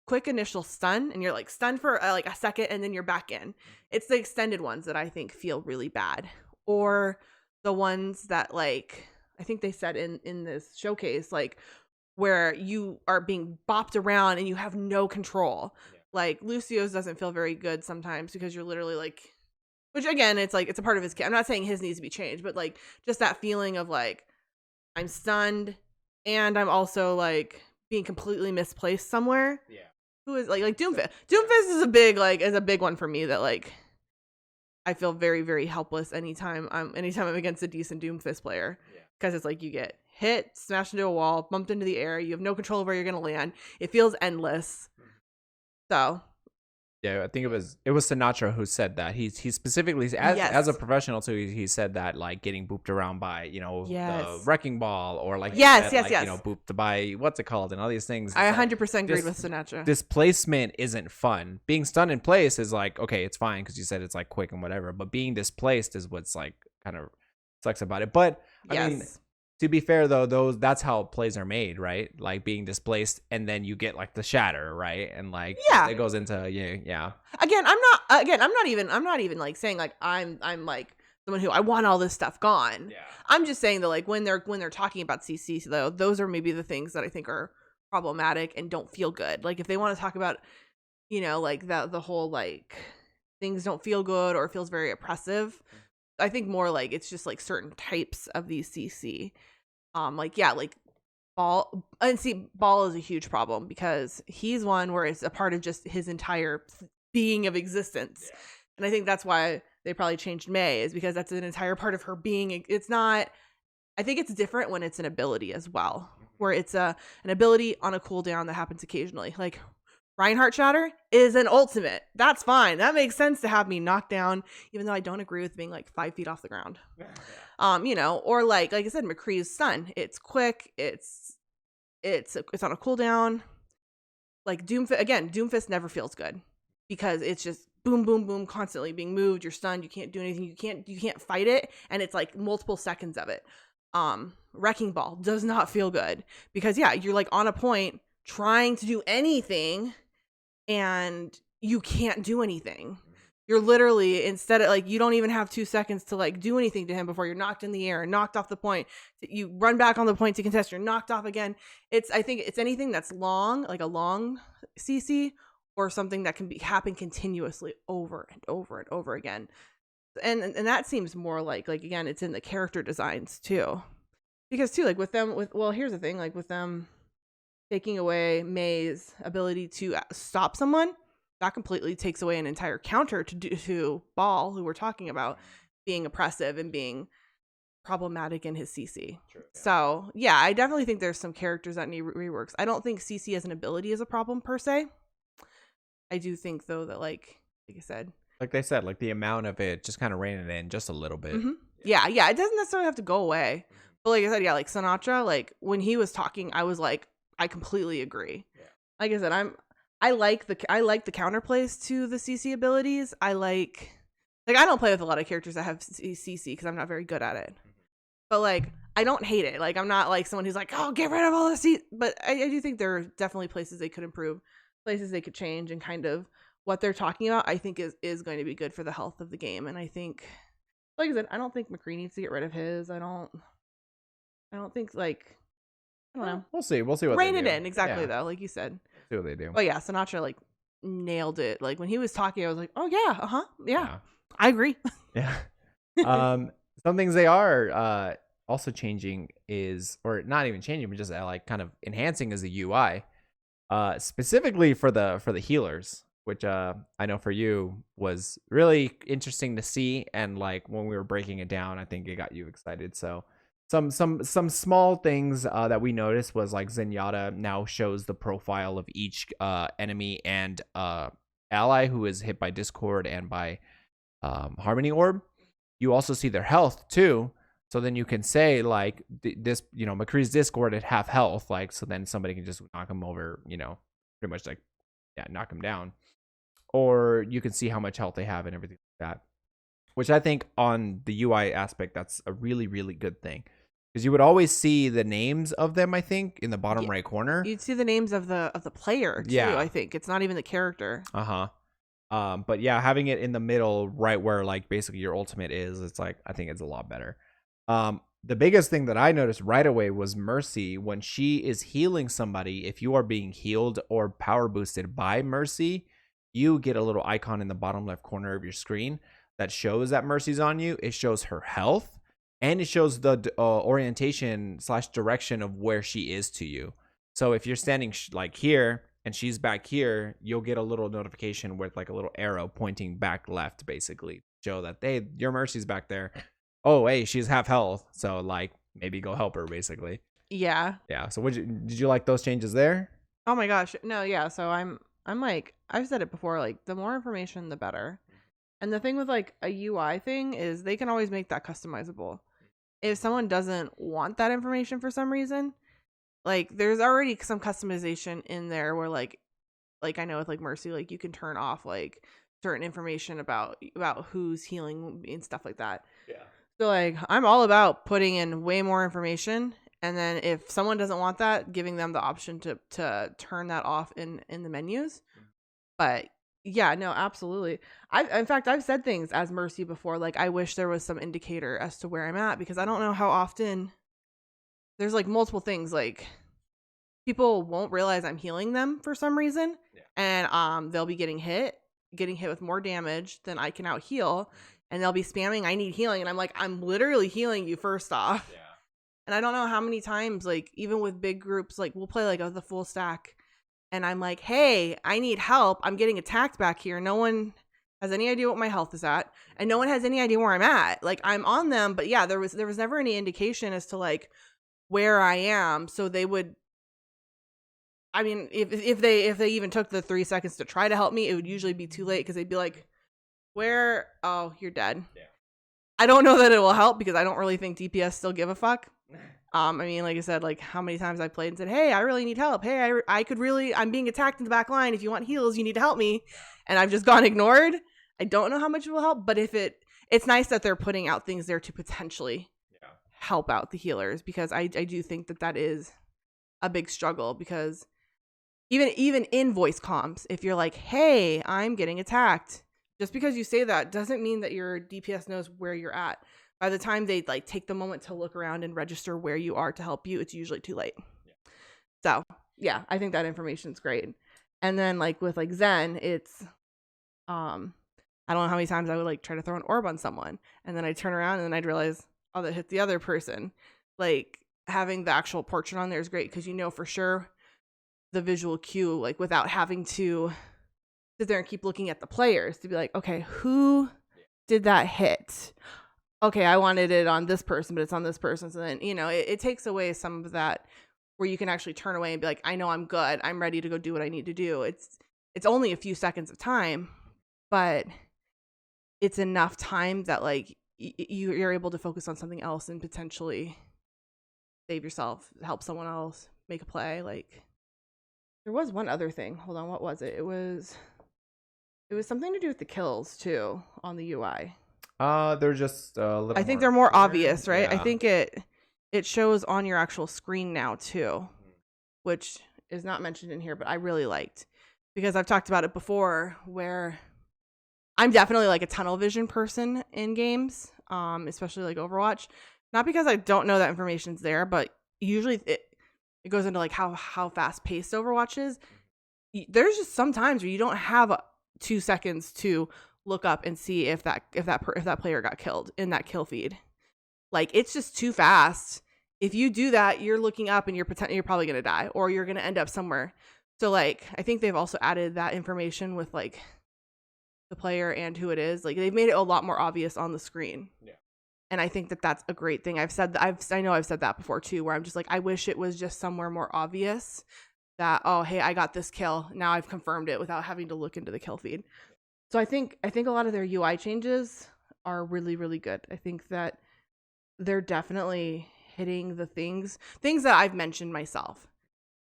quick initial stun, and you're like stunned for like a second, and then you're back in. It's the extended ones that I think feel really bad, or the ones that like I think they said in this showcase, like where you are being bopped around and you have no control. Yeah. Like Lucio's doesn't feel very good sometimes because you're literally like, which again, it's like it's a part of his. I'm not saying his needs to be changed, but like just that feeling of like I'm stunned and I'm also like being completely misplaced somewhere. Yeah. Who is like Doomfist? Doomfist is a big one for me that like I feel very, very helpless anytime I'm against a decent Doomfist player. Yeah. Because it's like you get hit, smashed into a wall, bumped into the air, you have no control of where you're gonna land. It feels endless. So yeah, I think it was Sinatra who said that. He specifically as a professional too. He said that like getting booped around by the wrecking ball or like yes, booped by what's it called and all these things. I 100% agreed with Sinatra. Displacement isn't fun. Being stunned in place is like okay, it's fine because you said it's like quick and whatever. But being displaced is what's like kind of sucks about it. But I mean, to be fair though, that's how plays are made, right? Like being displaced and then you get like the shatter, right? And like it goes into yeah. Again, I'm not even like saying like I'm like someone who I want all this stuff gone. Yeah. I'm just saying that like when they're talking about CC though, those are maybe the things that I think are problematic and don't feel good. Like if they want to talk about like the whole like things don't feel good or it feels very oppressive. I think more like it's just like certain types of these CC. Like Ball Ball is a huge problem because he's one where it's a part of just his entire being of existence. Yeah. And I think that's why they probably changed May is because that's an entire part of her being. It's not, I think it's different when it's an ability as well, where it's an ability on a cooldown that happens occasionally. Like Reinhardt Shatter is an ultimate. That's fine. That makes sense to have me knocked down, even though I don't agree with being like 5 feet off the ground. Or like I said, McCree's stun. It's quick. It's on a cooldown. Like Doomfist never feels good because it's just boom, boom, boom, constantly being moved. You're stunned. You can't do anything. You can't fight it, and it's like multiple seconds of it. Wrecking Ball does not feel good because you're like on a point trying to do anything. And you can't do anything. You're literally instead of like you don't even have 2 seconds to like do anything to him before you're knocked in the air and knocked off the point. You run back on the point to contest. You're knocked off again. I think it's anything that's long, like a long CC, or something that can happen continuously over and over and over again. And that seems more like again, it's in the character designs too, because too like here's the thing, like with them taking away May's ability to stop someone, that completely takes away an entire counter to Ball, who we're talking about, being oppressive and being problematic in his CC. True, yeah. So, I definitely think there's some characters that need reworks. I don't think CC as an ability is a problem per se. I do think, though, that like I said. Like they said, like the amount of it just kind of rein it in just a little bit. Mm-hmm. Yeah, it doesn't necessarily have to go away. Mm-hmm. But like I said, like Sinatra, like when he was talking, I was like, I completely agree. Yeah. Like I said, I like the counterplays to the CC abilities. I like I don't play with a lot of characters that have CC because I'm not very good at it. Mm-hmm. But like I don't hate it. Like I'm not like someone who's like, oh, get rid of all the CC. But I do think there are definitely places they could improve, places they could change, and kind of what they're talking about. I think is going to be good for the health of the game. And I think, like I said, I don't think McCree needs to get rid of his. I don't think like. I don't know. We'll see what rein they it do. In exactly though, like you said. See what they do. Oh yeah, Sinatra like nailed it. Like when he was talking, I was like, oh yeah, yeah. I agree. Yeah. Some things they are also changing is, or not even changing, but just like kind of enhancing is the UI, specifically for the healers, which I know for you was really interesting to see, and like when we were breaking it down, I think it got you excited. So. Some small things that we noticed was like Zenyatta now shows the profile of each enemy and ally who is hit by Discord and by Harmony Orb. You also see their health too, so then you can say like this, McCree's Discord at half health, like so then somebody can just knock him over, pretty much like knock him down, or you can see how much health they have and everything like that. Which I think on the UI aspect, that's a really, really good thing. because you would always see the names of them, I think, in the bottom right corner. You'd see the names of the player too. Yeah. I think it's not even the character. But yeah, having it in the middle, right where like basically your ultimate is, it's like I think it's a lot better. The biggest thing that I noticed right away was Mercy. When she is healing somebody, if you are being healed or power boosted by Mercy, you get a little icon in the bottom left corner of your screen that shows that Mercy's on you. It shows her health, and it shows the orientation / direction of where she is to you. So if you're standing like here and she's back here, you'll get a little notification with like a little arrow pointing back left, basically show that, hey, your Mercy's back there. Oh, hey, she's half health, so like maybe go help her, basically. Yeah. So did you like those changes there? Oh my gosh, no, yeah. So I'm like, I've said it before, like the more information the better. And the thing with like a UI thing is they can always make that customizable. If someone doesn't want that information for some reason, like there's already some customization in there where like I know with like Mercy, like you can turn off like certain information about who's healing and stuff like that. Yeah. So like I'm all about putting in way more information, and then if someone doesn't want that, giving them the option to turn that off in the menus. But yeah, no, absolutely. In fact, I've said things as Mercy before, like I wish there was some indicator as to where I'm at, because I don't know how often there's like multiple things, like people won't realize I'm healing them for some reason. Yeah. And they'll be getting hit with more damage than I can out heal, and they'll be spamming I need healing, and I'm like, I'm literally healing you first off. Yeah. And I don't know how many times, like even with big groups, like we'll play like the full stack, and I'm like, hey, I need help. I'm getting attacked back here. No one has any idea what my health is at, and no one has any idea where I'm at. Like I'm on them, but yeah, there was never any indication as to like where I am. So they would, I mean, if they even took the 3 seconds to try to help me, it would usually be too late, because they'd be like, where? Oh, you're dead. Yeah. I don't know that it will help, because I don't really think DPS still give a fuck. I mean, like I said, like how many times I played and said, hey, I really need help. Hey, I'm being attacked in the back line. If you want heals, you need to help me. And I've just gone ignored. I don't know how much it will help, but if it's nice that they're putting out things there to potentially help out the healers, because I do think that is a big struggle, because even in voice comms, if you're like, hey, I'm getting attacked, just because you say that doesn't mean that your DPS knows where you're at. By the time they like take the moment to look around and register where you are to help you, it's usually too late. Yeah. So yeah, I think that information's great. And then like with like Zen, it's I don't know how many times I would like try to throw an orb on someone, and then I'd turn around and then I'd realize, oh, that hit the other person. Like having the actual portrait on there is great, because you know for sure the visual cue, like without having to sit there and keep looking at the players to be like, okay, who did that hit? Okay, I wanted it on this person, but it's on this person. So then, you know, it takes away some of that where you can actually turn away and be like, I know I'm good. I'm ready to go do what I need to do. It's only a few seconds of time, but it's enough time that like you're able to focus on something else and potentially save yourself, help someone else, make a play. Like there was one other thing. Hold on, what was it? It was something to do with the kills too on the UI. They're just a little. I think they're more obvious, right? Yeah. I think it shows on your actual screen now too, which is not mentioned in here, but I really liked, because I've talked about it before, where I'm definitely like a tunnel vision person in games, especially like Overwatch. Not because I don't know that information's there, but usually it goes into like how fast paced Overwatch is. There's just some times where you don't have 2 seconds to look up and see if that player got killed in that kill feed. Like it's just too fast. If you do that, you're looking up and you're probably gonna die, or you're gonna end up somewhere. So like I think they've also added that information with like the player and who it is. Like they've made it a lot more obvious on the screen. Yeah. And I think that's a great thing. I know I've said that before too, where I'm just like, I wish it was just somewhere more obvious that, oh, hey, I got this kill. Now I've confirmed it without having to look into the kill feed. So I think a lot of their UI changes are really, really good. I think that they're definitely hitting the things that I've mentioned myself,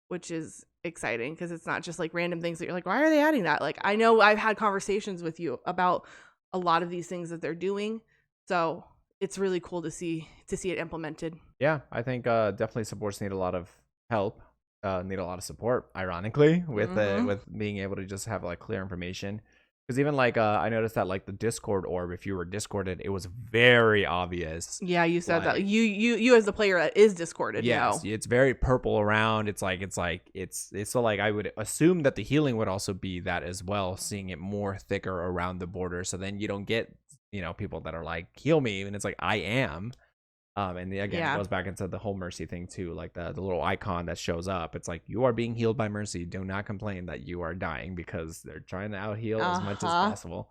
which is exciting, because it's not just like random things that you're like, why are they adding that? Like I know I've had conversations with you about a lot of these things that they're doing. So it's really cool to see it implemented. yeah, I think definitely supports need a lot of help. Need a lot of support, ironically, with being able to just have like clear information. Because even like I noticed that like the Discord orb, if you were discorded, it was very obvious. Yeah, you said that. Like, You as the player that is discorded. yes, No. it's very purple around. It's so like I would assume that the healing would also be that as well, seeing it more thicker around the border. So then you don't get people that are like heal me, and it's like I am. And again, it Yeah. goes back into the whole mercy thing too, like the little icon that shows up. It's like you are being healed by mercy. Do not complain that you are dying because they're trying to out heal as much as possible.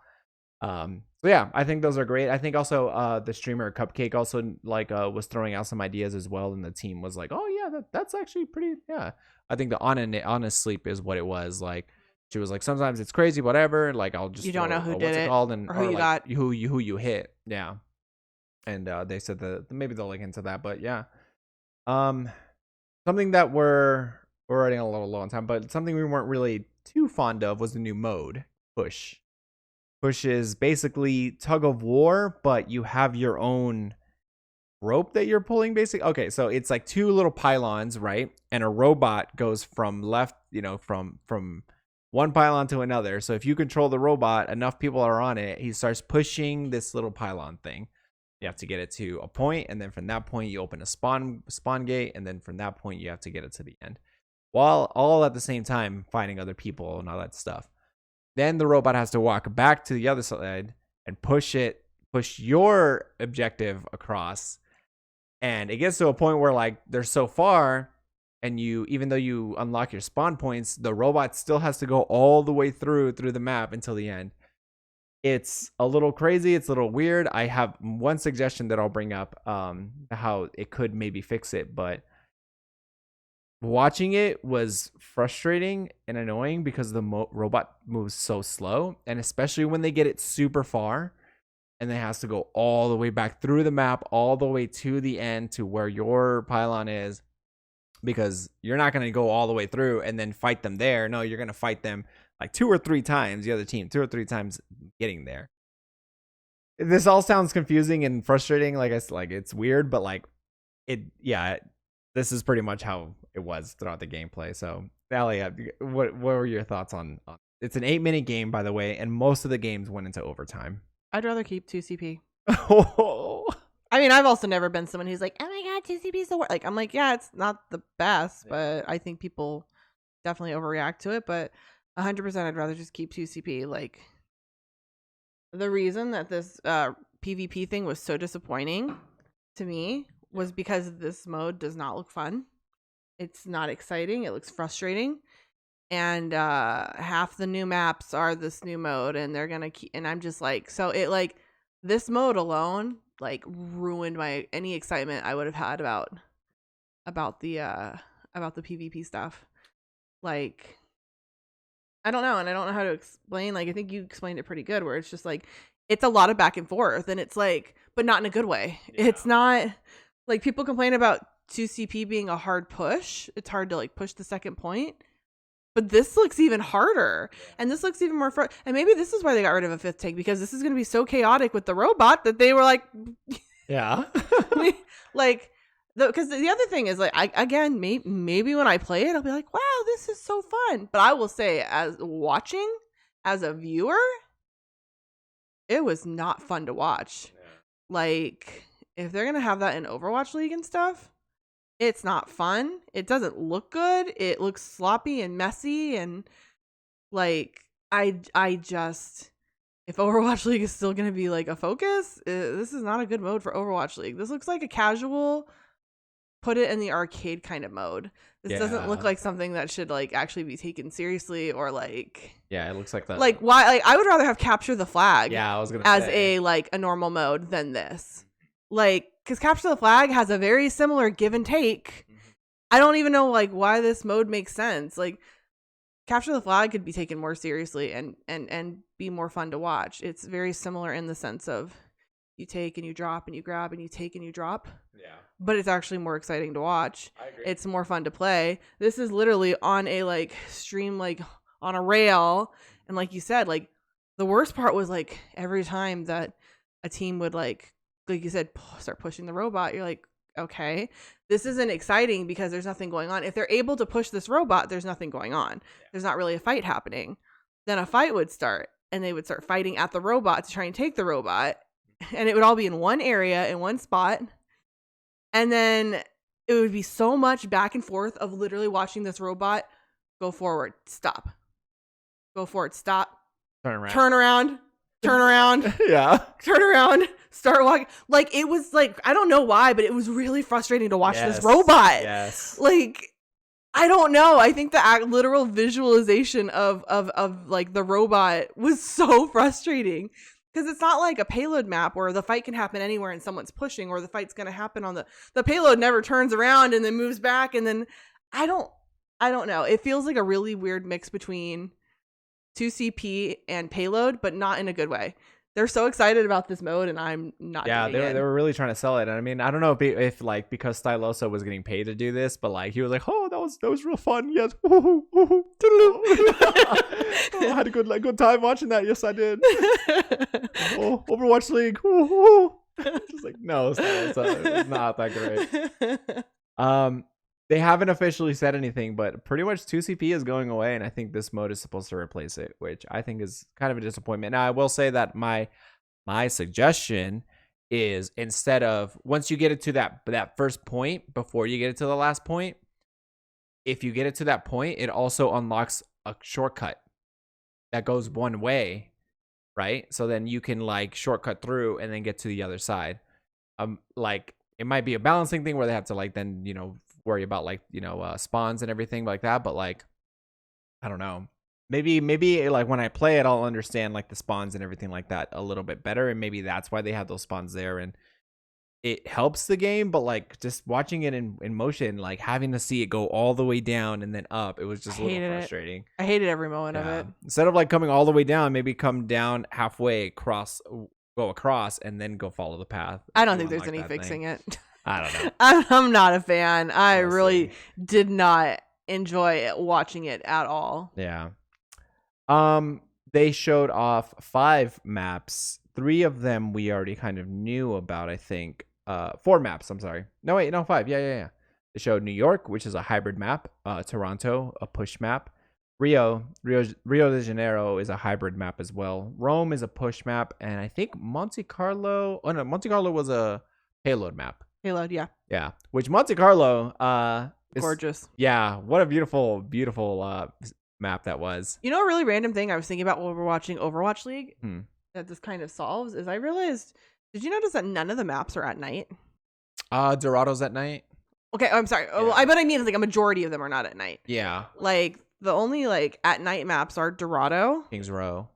So yeah, I think those are great. I think also the streamer Cupcake also like was throwing out some ideas as well, and the team was like, oh yeah, that's actually pretty. Yeah, I think the honest sleep is what it was like. She was like, sometimes it's crazy, whatever. Like I'll just You don't know who did what's it it called, and or who you like got. who you hit. Yeah. And they said that maybe they'll look into that, but yeah, um, something that we're running a little low on time, but something we weren't really too fond of was the new mode, push. Push is basically tug of war, but you have your own rope that you're pulling. Basically, okay, so it's like two little pylons, right? And a robot goes from left, from one pylon to another. So if you control the robot, enough people are on it, he starts pushing this little pylon thing. You have to get it to a point, and then from that point you open a spawn gate, and then from that point you have to get it to the end, while all at the same time fighting other people and all that stuff. Then the robot has to walk back to the other side and push your objective across, and it gets to a point where like they're so far, and even though you unlock your spawn points, the robot still has to go all the way through the map until the end. It's a little crazy. It's a little weird. I have one suggestion that I'll bring up, how it could maybe fix it, but watching it was frustrating and annoying because the robot moves so slow, and especially when they get it super far and it has to go all the way back through the map, all the way to the end to where your pylon is, because you're not going to go all the way through and then fight them there. No, you're going to fight them like 2 or 3 times, the other team 2 or 3 times getting there. This all sounds confusing and frustrating. Like it's weird, but like this is pretty much how it was throughout the gameplay. So Aly, what were your thoughts on it's an 8-minute game, by the way, and most of the games went into overtime. I'd rather keep 2 CP. Oh. I mean, I've also never been someone who's like, oh my god, 2 CP is the worst. Like, I'm like, yeah, it's not the best, but I think people definitely overreact to it. But 100%, I'd rather just keep 2 CP. Like, the reason that this PvP thing was so disappointing to me was because this mode does not look fun. It's not exciting. It looks frustrating. And half the new maps are this new mode, and they're gonna keep, and I'm just like, so it like this mode alone like ruined any excitement I would have had about the PvP stuff. Like, I don't know, and I don't know how to explain. Like, I think you explained it pretty good, where it's just like it's a lot of back and forth, and it's like, but not in a good way. Yeah. It's not like people complain about 2 CP being a hard push. It's hard to like push the second point. But this looks even harder, and this looks even more and maybe this is why they got rid of a 5th tank, because this is going to be so chaotic with the robot that they were like, yeah, like, because the other thing is like, again, maybe when I play it, I'll be like, wow, this is so fun. But I will say, as a viewer, it was not fun to watch. Yeah. Like, if they're gonna have that in Overwatch League and stuff, it's not fun. It doesn't look good. It looks sloppy and messy, and like I just, if Overwatch League is still going to be like a focus, this is not a good mode for Overwatch League. This looks like a casual, put it in the arcade kind of mode. This doesn't look like something that should like actually be taken seriously, or like, yeah, it looks like that. Like, why? Like, I would rather have capture the flag. Yeah, I was gonna as say. a normal mode than this. Like, because capture the flag has a very similar give and take. I don't even know like why this mode makes sense. Like, capture the flag could be taken more seriously and be more fun to watch. It's very similar in the sense of you take and you drop and you grab and you take and you drop. Yeah. But it's actually more exciting to watch. I agree. It's more fun to play. This is literally on a like stream, like on a rail, and like you said, like the worst part was like every time that a team would like you said, start pushing the robot, you're like, okay, this isn't exciting because there's nothing going on. If they're able to push this robot, there's nothing going on. There's not really a fight happening. Then a fight would start, and they would start fighting at the robot to try and take the robot, and it would all be in one area, in one spot. And then it would be so much back and forth of literally watching this robot go forward, stop, go forward, stop, Turn around. turn around, turn around, Yeah. turn around, start walking. Like, it was like, I don't know why, but it was really frustrating to watch Yes. this robot. Yes. Like, I don't know. I think the literal visualization of like the robot was so frustrating. Because it's not like a payload map where the fight can happen anywhere and someone's pushing, or the fight's going to happen on the payload never turns around and then moves back. And then I don't know. It feels like a really weird mix between 2CP and payload, but not in a good way. They're so excited about this mode, and I'm not. Yeah, digging they it. were really trying to sell it. And I mean, I don't know if like because Stylosa was getting paid to do this, but like he was like, oh, that was real fun. Yes. Oh, I had a good time watching that. Yes, I did. Oh, Overwatch League. Just like, no, it's not that great. They haven't officially said anything, but pretty much 2CP is going away, and I think this mode is supposed to replace it, which I think is kind of a disappointment. Now, I will say that my suggestion is, instead of, once you get it to that first point, before you get it to the last point, if you get it to that point, it also unlocks a shortcut that goes one way, right? So then you can like shortcut through and then get to the other side. Like, it might be a balancing thing where they have to like then, worry about like, spawns and everything like that. But like, I don't know. Maybe like when I play it, I'll understand like the spawns and everything like that a little bit better. And maybe that's why they have those spawns there, and it helps the game. But like, just watching it in motion, like having to see it go all the way down and then up, it was just a little frustrating. I hated every moment of it. Instead of like coming all the way down, maybe come down halfway, go across, and then go follow the path. I don't think there's any fixing it. I don't know. I'm not a fan. I We'll really see. did not enjoy watching it at all. Yeah. They showed off 5 maps. 3 of them we already kind of knew about, I think. 4 maps, I'm sorry. No, wait, no, 5. Yeah. They showed New York, which is a hybrid map. Toronto, a push map. Rio de Janeiro is a hybrid map as well. Rome is a push map, and I think Monte Carlo was a payload map. Payload, yeah. Yeah, which Monte Carlo is Gorgeous. Yeah, what a beautiful map that was. You know, a really random thing I was thinking about while we were watching Overwatch League that this kind of solves is I realized, did you notice that none of the maps are at night? Dorado's at night. Okay, I'm sorry. Yeah. But I mean, like, a majority of them are not at night. Yeah. Like, the only, like, at night maps are Dorado. Kings Row.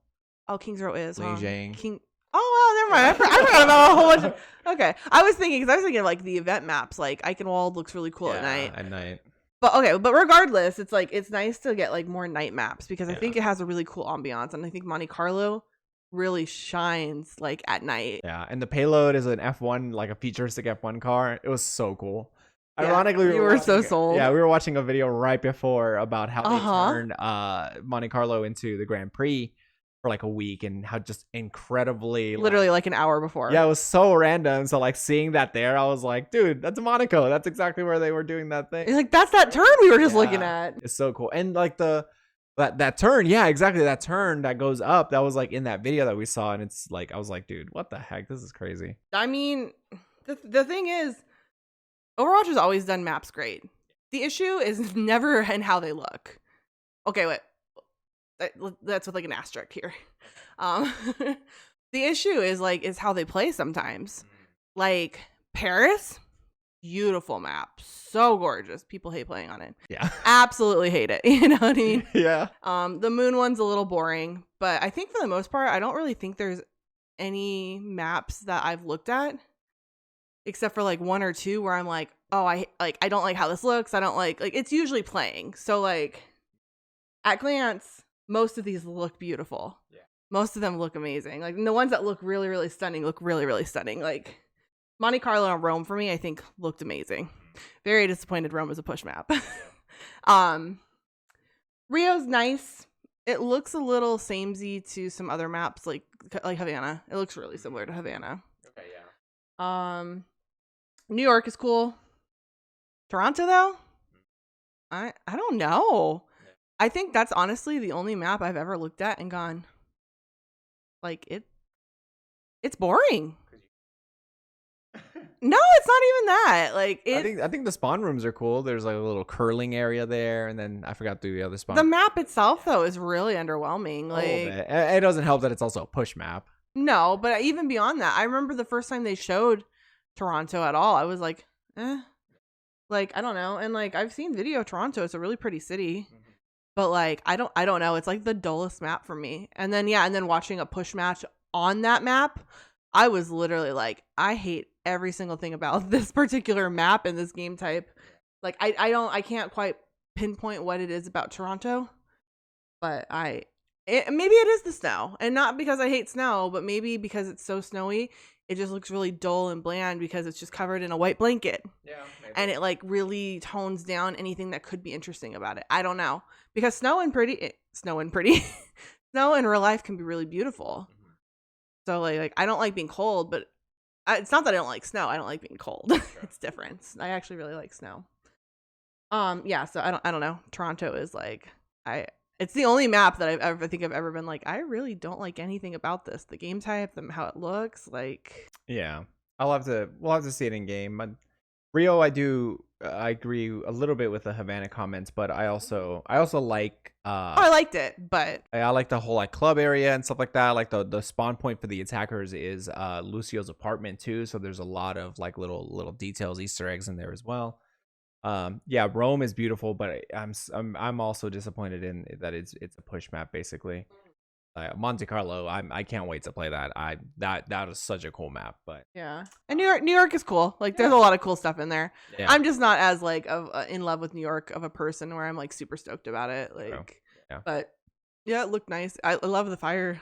Oh, Kings Row is. Lijiang. Oh, well, never mind. I forgot about a whole bunch of... Okay. I was thinking of, like, the event maps. Like, Eichenwald looks really cool at night. At night. But regardless, it's, like, it's nice to get, like, more night maps because I think it has a really cool ambiance. And I think Monte Carlo really shines, like, at night. Yeah, and the payload is an F1, like a futuristic F1 car. It was so cool. Yeah, Ironically, you were so sold. Yeah, we were watching a video right before about how they turned Monte Carlo into the Grand Prix for like a week, and how just incredibly literally like an hour before. Yeah, it was so random. So like seeing that there, I was like, dude, that's Monaco. That's exactly where they were doing that thing. It's like, that's that turn we were just looking at. It's so cool. And like that turn, yeah, exactly, that turn that goes up, that was like in that video that we saw, and it's like, I was like, dude, what the heck, this is crazy. I mean, the thing is, Overwatch has always done maps great. The issue is never in how they look. Okay, wait. That's with like an asterisk here. The issue is how they play sometimes. Like Paris, beautiful map, so gorgeous. People hate playing on it. Yeah, absolutely hate it. You know what I mean? Yeah. The moon one's a little boring, but I think for the most part, I don't really think there's any maps that I've looked at, except for like 1 or 2 where I'm like, oh, I don't like how this looks. I don't like it's usually playing. So like at glance, most of these look beautiful. Yeah. Most of them look amazing. Like, and the ones that look really, really stunning look really, really stunning. Like Monte Carlo and Rome for me, I think looked amazing. Very disappointed Rome is a push map. Rio's nice. It looks a little samey to some other maps like Havana. It looks really similar to Havana. Okay, yeah. New York is cool. Toronto though, I don't know. I think that's honestly the only map I've ever looked at and gone, like, it's boring. No, it's not even that. Like, I think the spawn rooms are cool. There's like a little curling area there, and then I forgot the other spawn. The map itself though is really underwhelming. Like, it doesn't help that it's also a push map. no, but even beyond that, I remember the first time they showed Toronto at all, I was like, like, I don't know. And like, I've seen video of Toronto. It's a really pretty city. But like, I don't know. It's like the dullest map for me. And then watching a push match on that map, I was literally like, I hate every single thing about this particular map and this game type. Like, I can't quite pinpoint what it is about Toronto, but maybe it is the snow, and not because I hate snow, but maybe because it's so snowy, it just looks really dull and bland because it's just covered in a white blanket. Yeah, maybe. And it like really tones down anything that could be interesting about it. I don't know, because snow in real life can be really beautiful. So like I don't like being cold, but it's not that I don't like snow. I don't like being cold. It's different. I actually really like snow. Yeah. So I don't know. Toronto is like it's the only map that I've ever been like, I really don't like anything about this. The game type, how it looks, like. Yeah, we'll have to see it in game. But Rio, I agree a little bit with the Havana comments, but I also like I liked it, but I like the whole like club area and stuff like that. Like the spawn point for the attackers is Lucio's apartment too, so there's a lot of like little details, Easter eggs in there as well. Yeah, Rome is beautiful, but I'm also disappointed in that it's a push map basically. Monte Carlo, I can't wait to play that. That is such a cool map. But yeah, and New York is cool. Like, there's a lot of cool stuff in there. Yeah. I'm just not as like in love with New York of a person where I'm like super stoked about it. Like, yeah. But yeah, it looked nice. I love the fire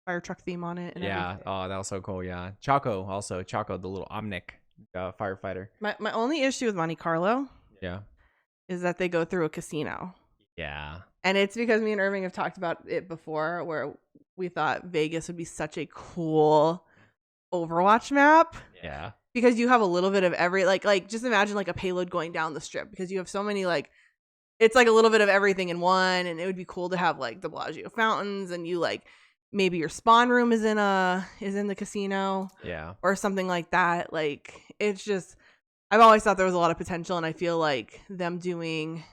truck theme on it. And everything. Oh, that was so cool. Yeah, Chaco, the little Omnic firefighter. My only issue with Monte Carlo, is that they go through a casino. Yeah. And it's because me and Irving have talked about it before, where we thought Vegas would be such a cool Overwatch map. Yeah. Because you have a little bit of every, like just imagine like a payload going down the strip, because you have so many, like, it's like a little bit of everything in one. And it would be cool to have like the Bellagio fountains, and you like maybe your spawn room is in the casino. Yeah. Or something like that. Like, it's just, I've always thought there was a lot of potential, and I feel like them doing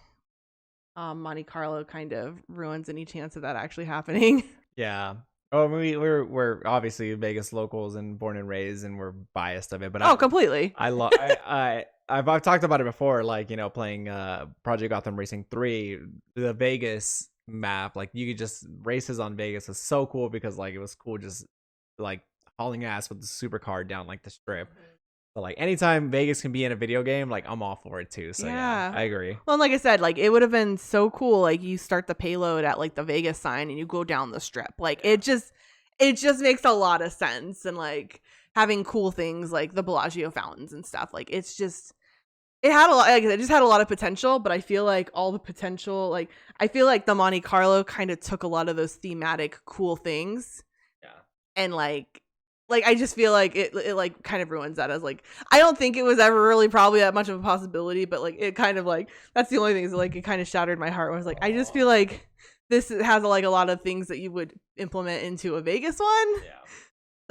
Monte Carlo kind of ruins any chance of that actually happening. Yeah. Oh, we're obviously Vegas locals and born and raised, and we're biased of it. But completely. I've talked about it before. Like, you know, playing Project Gotham Racing 3, the Vegas map. Like, you could just races on Vegas was so cool because like it was cool just like hauling ass with the supercar down like the strip. But like anytime Vegas can be in a video game, like I'm all for it too. So yeah, I agree. Well, and like I said, like it would have been so cool. Like, you start the payload at like the Vegas sign and you go down the strip. Like, it just makes a lot of sense. And like having cool things like the Bellagio fountains and stuff. Like, it just had a lot of potential. But I feel like all the potential, like I feel like the Monte Carlo kind of took a lot of those thematic cool things. Yeah. And like I just feel like it like kind of ruins that. As like, I don't think it was ever really probably that much of a possibility, but like it kind of like, that's the only thing, is like it kind of shattered my heart. Where I was like, I just feel like this has like a lot of things that you would implement into a Vegas one. Yeah.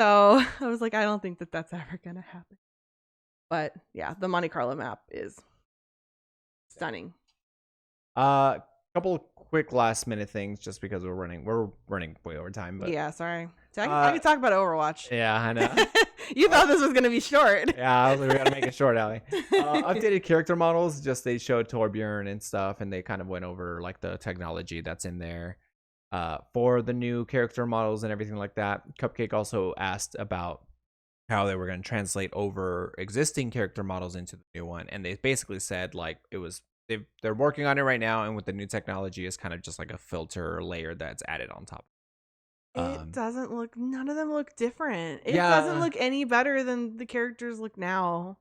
So I was like, I don't think that that's ever gonna happen. But yeah, the Monte Carlo map is stunning. Couple quick last minute things, just because we're running way over time. But yeah, sorry. I could talk about Overwatch. Yeah, I know. You thought this was gonna be short. Yeah, we gotta make it short, Aly. Updated character models. Just they showed Torbjorn and stuff, and they kind of went over like the technology that's in there for the new character models and everything like that. Cupcake also asked about how they were going to translate over existing character models into the new one, and they basically said like they're working on it right now, and with the new technology, it's kind of just like a filter layer that's added on top. It doesn't look, none of them look different. It doesn't look any better than the characters look now.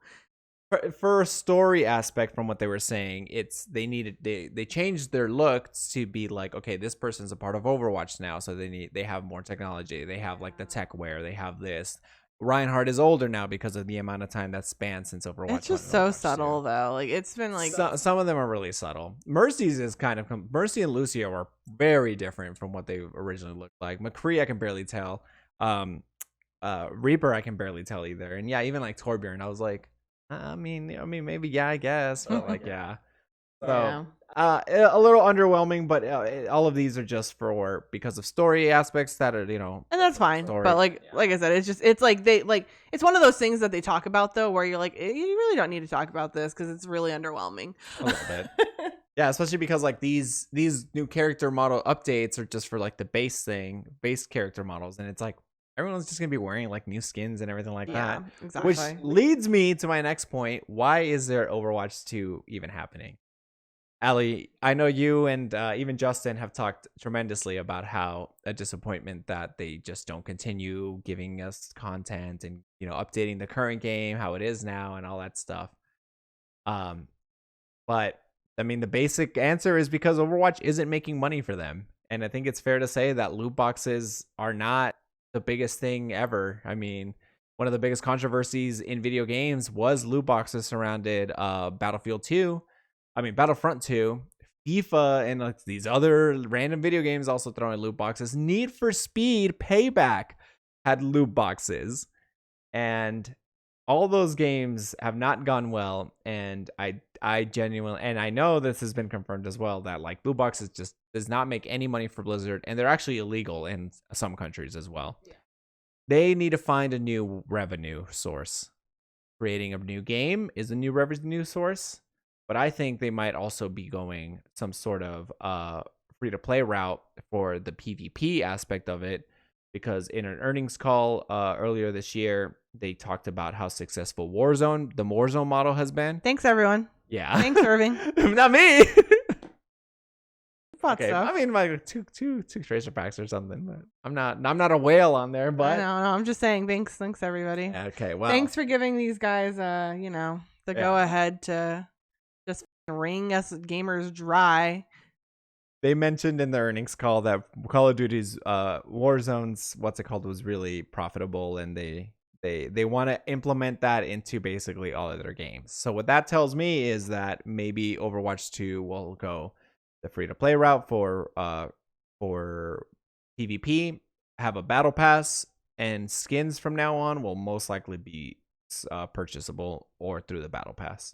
For a story aspect, from what they were saying, they changed their looks to be like, okay, this person's a part of Overwatch now, so they have more technology. They have like the tech wear, they have this. Reinhardt is older now because of the amount of time that's spanned since Overwatch. It's just 1 so and Overwatch 2. subtle though. Like it's been like Some of them are really subtle. Mercy's is kind of Mercy and Lucio are very different from what they originally looked like. McCree I can barely tell. Reaper I can barely tell either. And yeah, even like Torbjorn, I was like, I mean maybe yeah, I guess, but like yeah. So a little underwhelming, but all of these are just because of story aspects that are and that's fine. story. But like I said, it's like it's one of those things that they talk about though, where you're like, you really don't need to talk about this because it's really underwhelming. A little bit. Yeah, especially because like these new character model updates are just for like the base character models, and it's like everyone's just gonna be wearing like new skins and everything like that. Exactly. Which leads me to my next point: why is there Overwatch 2 even happening? Aly, I know you and even Justin have talked tremendously about how a disappointment that they just don't continue giving us content and updating the current game how it is now and all that stuff. But I mean, the basic answer is because Overwatch isn't making money for them, and I think it's fair to say that loot boxes are not the biggest thing ever. I mean, one of the biggest controversies in video games was loot boxes surrounded Battlefront 2, FIFA, and like these other random video games also throwing loot boxes. Need for Speed Payback had loot boxes, and all those games have not gone well. And I genuinely, and I know this has been confirmed as well, that like loot boxes just does not make any money for Blizzard, and they're actually illegal in some countries as well. Yeah. They need to find a new revenue source. Creating a new game is a new revenue source. But I think they might also be going some sort of free-to-play route for the PvP aspect of it, because in an earnings call earlier this year, they talked about how successful the Warzone model has been. Thanks, everyone. Yeah. Thanks, Irving. Not me. Okay, stuff. I mean, like two tracer packs or something. But I'm not a whale on there, but no, I'm just saying thanks, everybody. Okay, well, thanks for giving these guys the go ahead to just wring us gamers dry. They mentioned in the earnings call that Call of Duty's Warzone's was really profitable, and they want to implement that into basically all of their games. So what that tells me is that maybe Overwatch 2 will go the free-to-play route for PvP, have a battle pass, and skins from now on will most likely be purchasable or through the battle pass.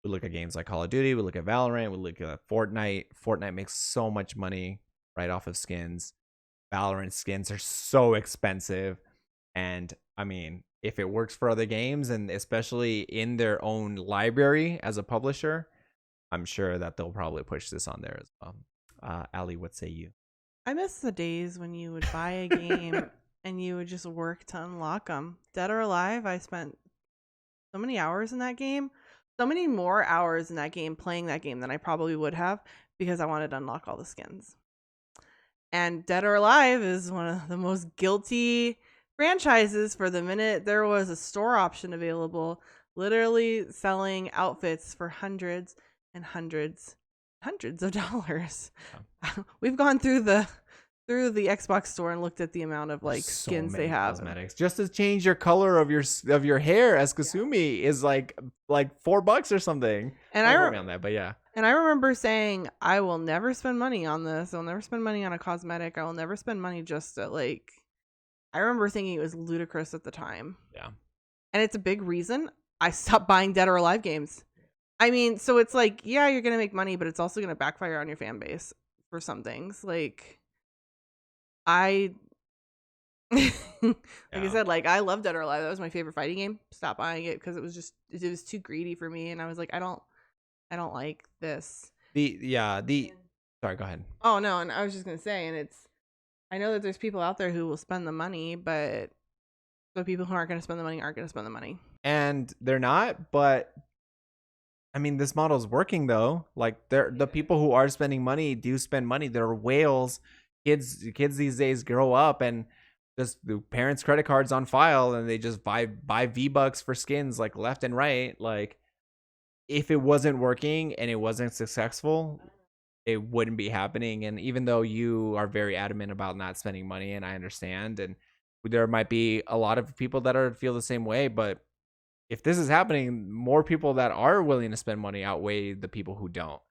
We look at games like Call of Duty, we look at Valorant, we look at Fortnite. Fortnite makes so much money right off of skins. Valorant skins are so expensive. And I mean, if it works for other games, and especially in their own library as a publisher, I'm sure that they'll probably push this on there as well. Aly, what say you? I miss the days when you would buy a game and you would just work to unlock them. Dead or Alive, I spent so many hours in that game. So many more hours in that game playing that game than I probably would have, because I wanted to unlock all the skins. And Dead or Alive is one of the most guilty franchises. For the minute there was a store option available, literally selling outfits for hundreds and hundreds of dollars. Yeah. We've gone through the Xbox store and looked at the amount of like skins they have. Cosmetics just to change your color of your hair as Kasumi is like $4 or something. And I remember on that, but yeah. And I remember saying, I will never spend money on this. I'll never spend money on a cosmetic. I will never spend money just to like. I remember thinking it was ludicrous at the time. Yeah. And it's a big reason I stopped buying Dead or Alive games. I mean, so it's like, yeah, you're gonna make money, but it's also gonna backfire on your fan base for some things. Like. I said, like, I love Dead or Alive. That was my favorite fighting game. Stopped buying it because it was too greedy for me, and I was like, I don't like this. Sorry, go ahead. Oh no, and I was just gonna say, and I know that there's people out there who will spend the money, but the people who aren't gonna spend the money aren't gonna spend the money. And they're not, but I mean, this model is working though. Like, the people who are spending money do spend money. They're whales. Kids these days grow up and just the parents' credit cards on file, and they just buy V-Bucks for skins like left and right. Like, if it wasn't working and it wasn't successful, it wouldn't be happening. And even though you are very adamant about not spending money, and I understand, and there might be a lot of people that feel the same way, but if this is happening, more people that are willing to spend money outweigh the people who don't.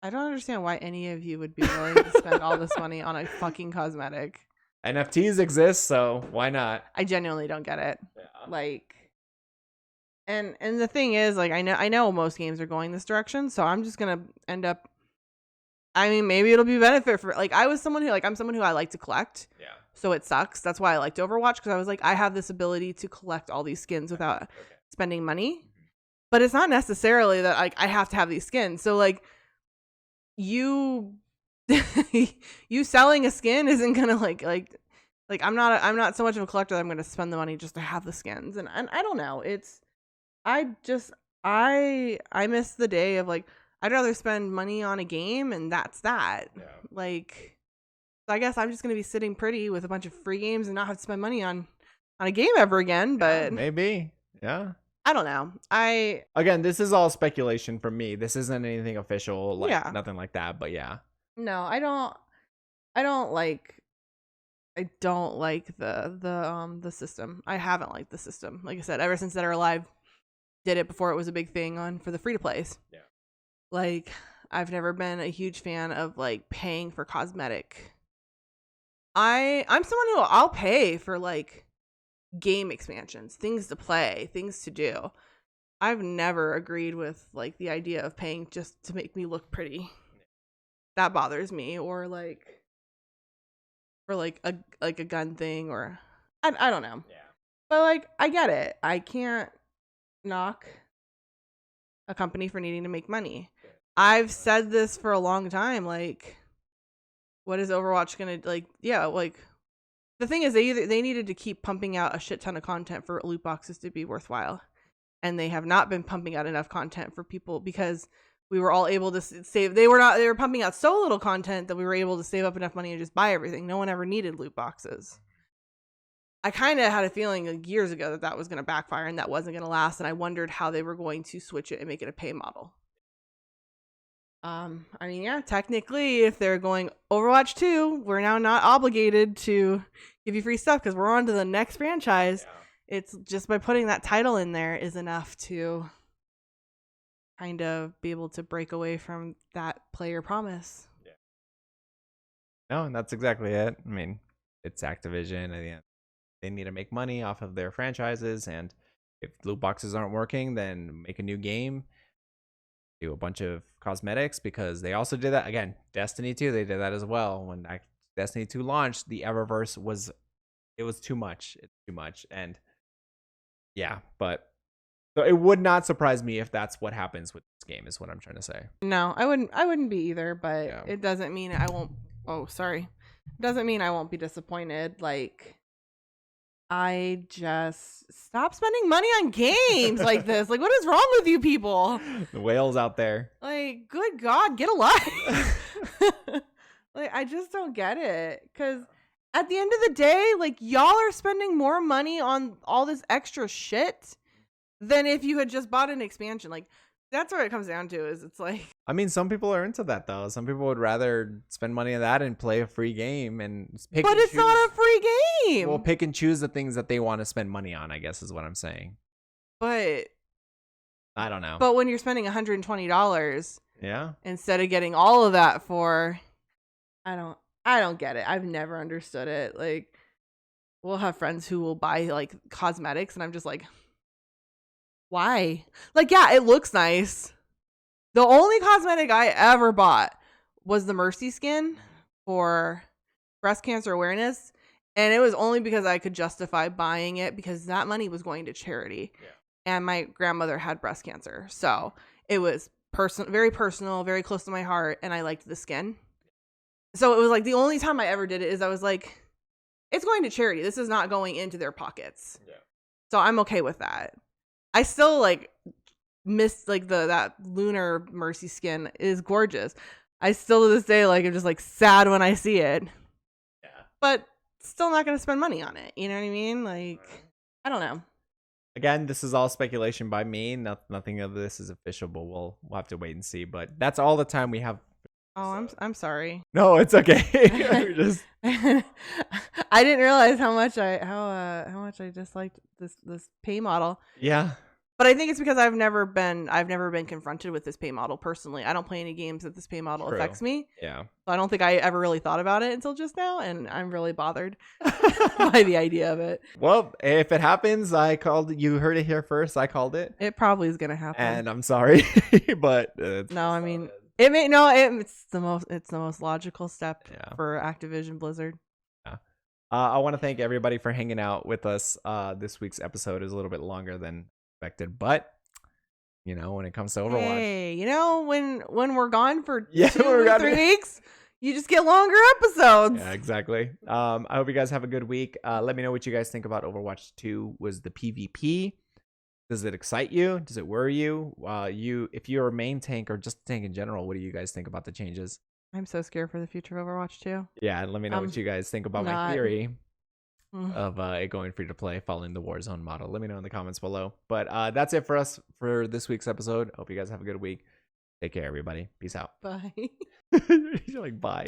I don't understand why any of you would be willing to spend all this money on a fucking cosmetic. NFTs exist, so why not? I genuinely don't get it. Yeah. Like, and the thing is, like, I know most games are going this direction, so I'm just gonna end up. I mean, maybe it'll be a benefit for, like, I'm someone who I like to collect. Yeah. So it sucks. That's why I liked Overwatch, because I was like, I have this ability to collect all these skins without spending money. But it's not necessarily that, like, I have to have these skins. So, like, you selling a skin isn't gonna like I'm not so much of a collector that I'm gonna spend the money just to have the skins. And I don't know. I miss the day of, like, I'd rather spend money on a game and that's that. Yeah. Like, so I guess I'm just gonna be sitting pretty with a bunch of free games and not have to spend money on a game ever again. But maybe. Yeah. I don't know. Again, this is all speculation from me. This isn't anything official, like nothing like that. But yeah. No, I don't like the system. I haven't liked the system. Like I said, ever since Dead or Alive did it before it was a big thing for the free to plays. Yeah. Like, I've never been a huge fan of, like, paying for cosmetic. I'm someone who I'll pay for, like, game expansions, things to play, things to do. I've never agreed with, like, the idea of paying just to make me look pretty. That bothers me. Or, like, for, like, a gun thing, or I don't know. Yeah. But, like, I get it. I can't knock a company for needing to make money. I've said this for a long time. Like, what is Overwatch gonna, like? Yeah, like, the thing is, they needed to keep pumping out a shit ton of content for loot boxes to be worthwhile, and they have not been pumping out enough content for people, because we were all able to save. They were pumping out so little content that we were able to save up enough money and just buy everything. No one ever needed loot boxes. I kind of had a feeling, like, years ago that was going to backfire and that wasn't going to last, and I wondered how they were going to switch it and make it a pay model. I mean, yeah, technically, if they're going Overwatch 2, we're now not obligated to give you free stuff because we're on to the next franchise. Yeah. It's just by putting that title in there is enough to kind of be able to break away from that player promise. Yeah. No, and that's exactly it. I mean, it's Activision. At the end, they need to make money off of their franchises, and if loot boxes aren't working, then make a new game. Do a bunch of cosmetics, because they also did that. Again, Destiny 2, they did that as well. When Destiny 2 launched, the Eververse was too much. It's too much. And yeah, but so it would not surprise me if that's what happens with this game, is what I'm trying to say. No, I wouldn't be either, but yeah. It doesn't mean I won't. Oh, sorry. It doesn't mean I won't be disappointed. Like, I just stop spending money on games like this. Like, what is wrong with you people? The whales out there. Like, good God, get a life. Like, I just don't get it. Because at the end of the day, like, y'all are spending more money on all this extra shit than if you had just bought an expansion. Like, that's what it comes down to, is it's like, I mean, some people are into that, though. Some people would rather spend money on that and play a free game and pick. But it's not a free game. Well, pick and choose the things that they want to spend money on, I guess, is what I'm saying. But I don't know. But when you're spending $120, yeah, instead of getting all of that for, I don't get it. I've never understood it. Like, we'll have friends who will buy, like, cosmetics, and I'm just like, why? Like, yeah, it looks nice. The only cosmetic I ever bought was the Mercy skin for breast cancer awareness. And it was only because I could justify buying it, because that money was going to charity. Yeah. And my grandmother had breast cancer. So it was very personal, very close to my heart. And I liked the skin. So it was like the only time I ever did it is I was like, it's going to charity. This is not going into their pockets. Yeah. So I'm okay with that. I still, like, miss, like, that lunar Mercy skin is gorgeous. I still, to this day, like, I'm just, like, sad when I see it. Yeah. But still not going to spend money on it. You know what I mean? Like, I don't know. Again, this is all speculation by me. Nothing of this is official, but we'll have to wait and see. But that's all the time we have Oh, So- I'm sorry. No, it's okay. We're just I didn't realize how much I disliked this pay model. yeah. But I think it's because I've never been confronted with this pay model personally. I don't play any games that this pay model True. affects me. Yeah. So I don't think I ever really thought about it until just now, and I'm really bothered by the idea of it. Well, if it happens, I called. You heard it here first. I called it, It probably is gonna happen. and I'm sorry, but No, I mean it's the most logical step Yeah. for Activision Blizzard. I want to thank everybody for hanging out with us. This week's episode is a little bit longer than expected, but when it comes to Overwatch, Hey, when we're gone for Yeah, 2 when we're or gone 3 for- weeks, you just get longer episodes. yeah, exactly. I hope you guys have a good week. Let me know what you guys think about Overwatch 2. Was the PvP? Does it excite you? Does it worry you? If you're a main tank or just a tank in general, what do you guys think about the changes? I'm so scared for the future of Overwatch 2. Yeah, and let me know what you guys think about my not- theory Mm. of it going free to play following the Warzone model. Let me know in the comments below. But that's it for us for this week's episode. Hope you guys have a good week. Take care, everybody. Peace out. Bye. You're like, bye.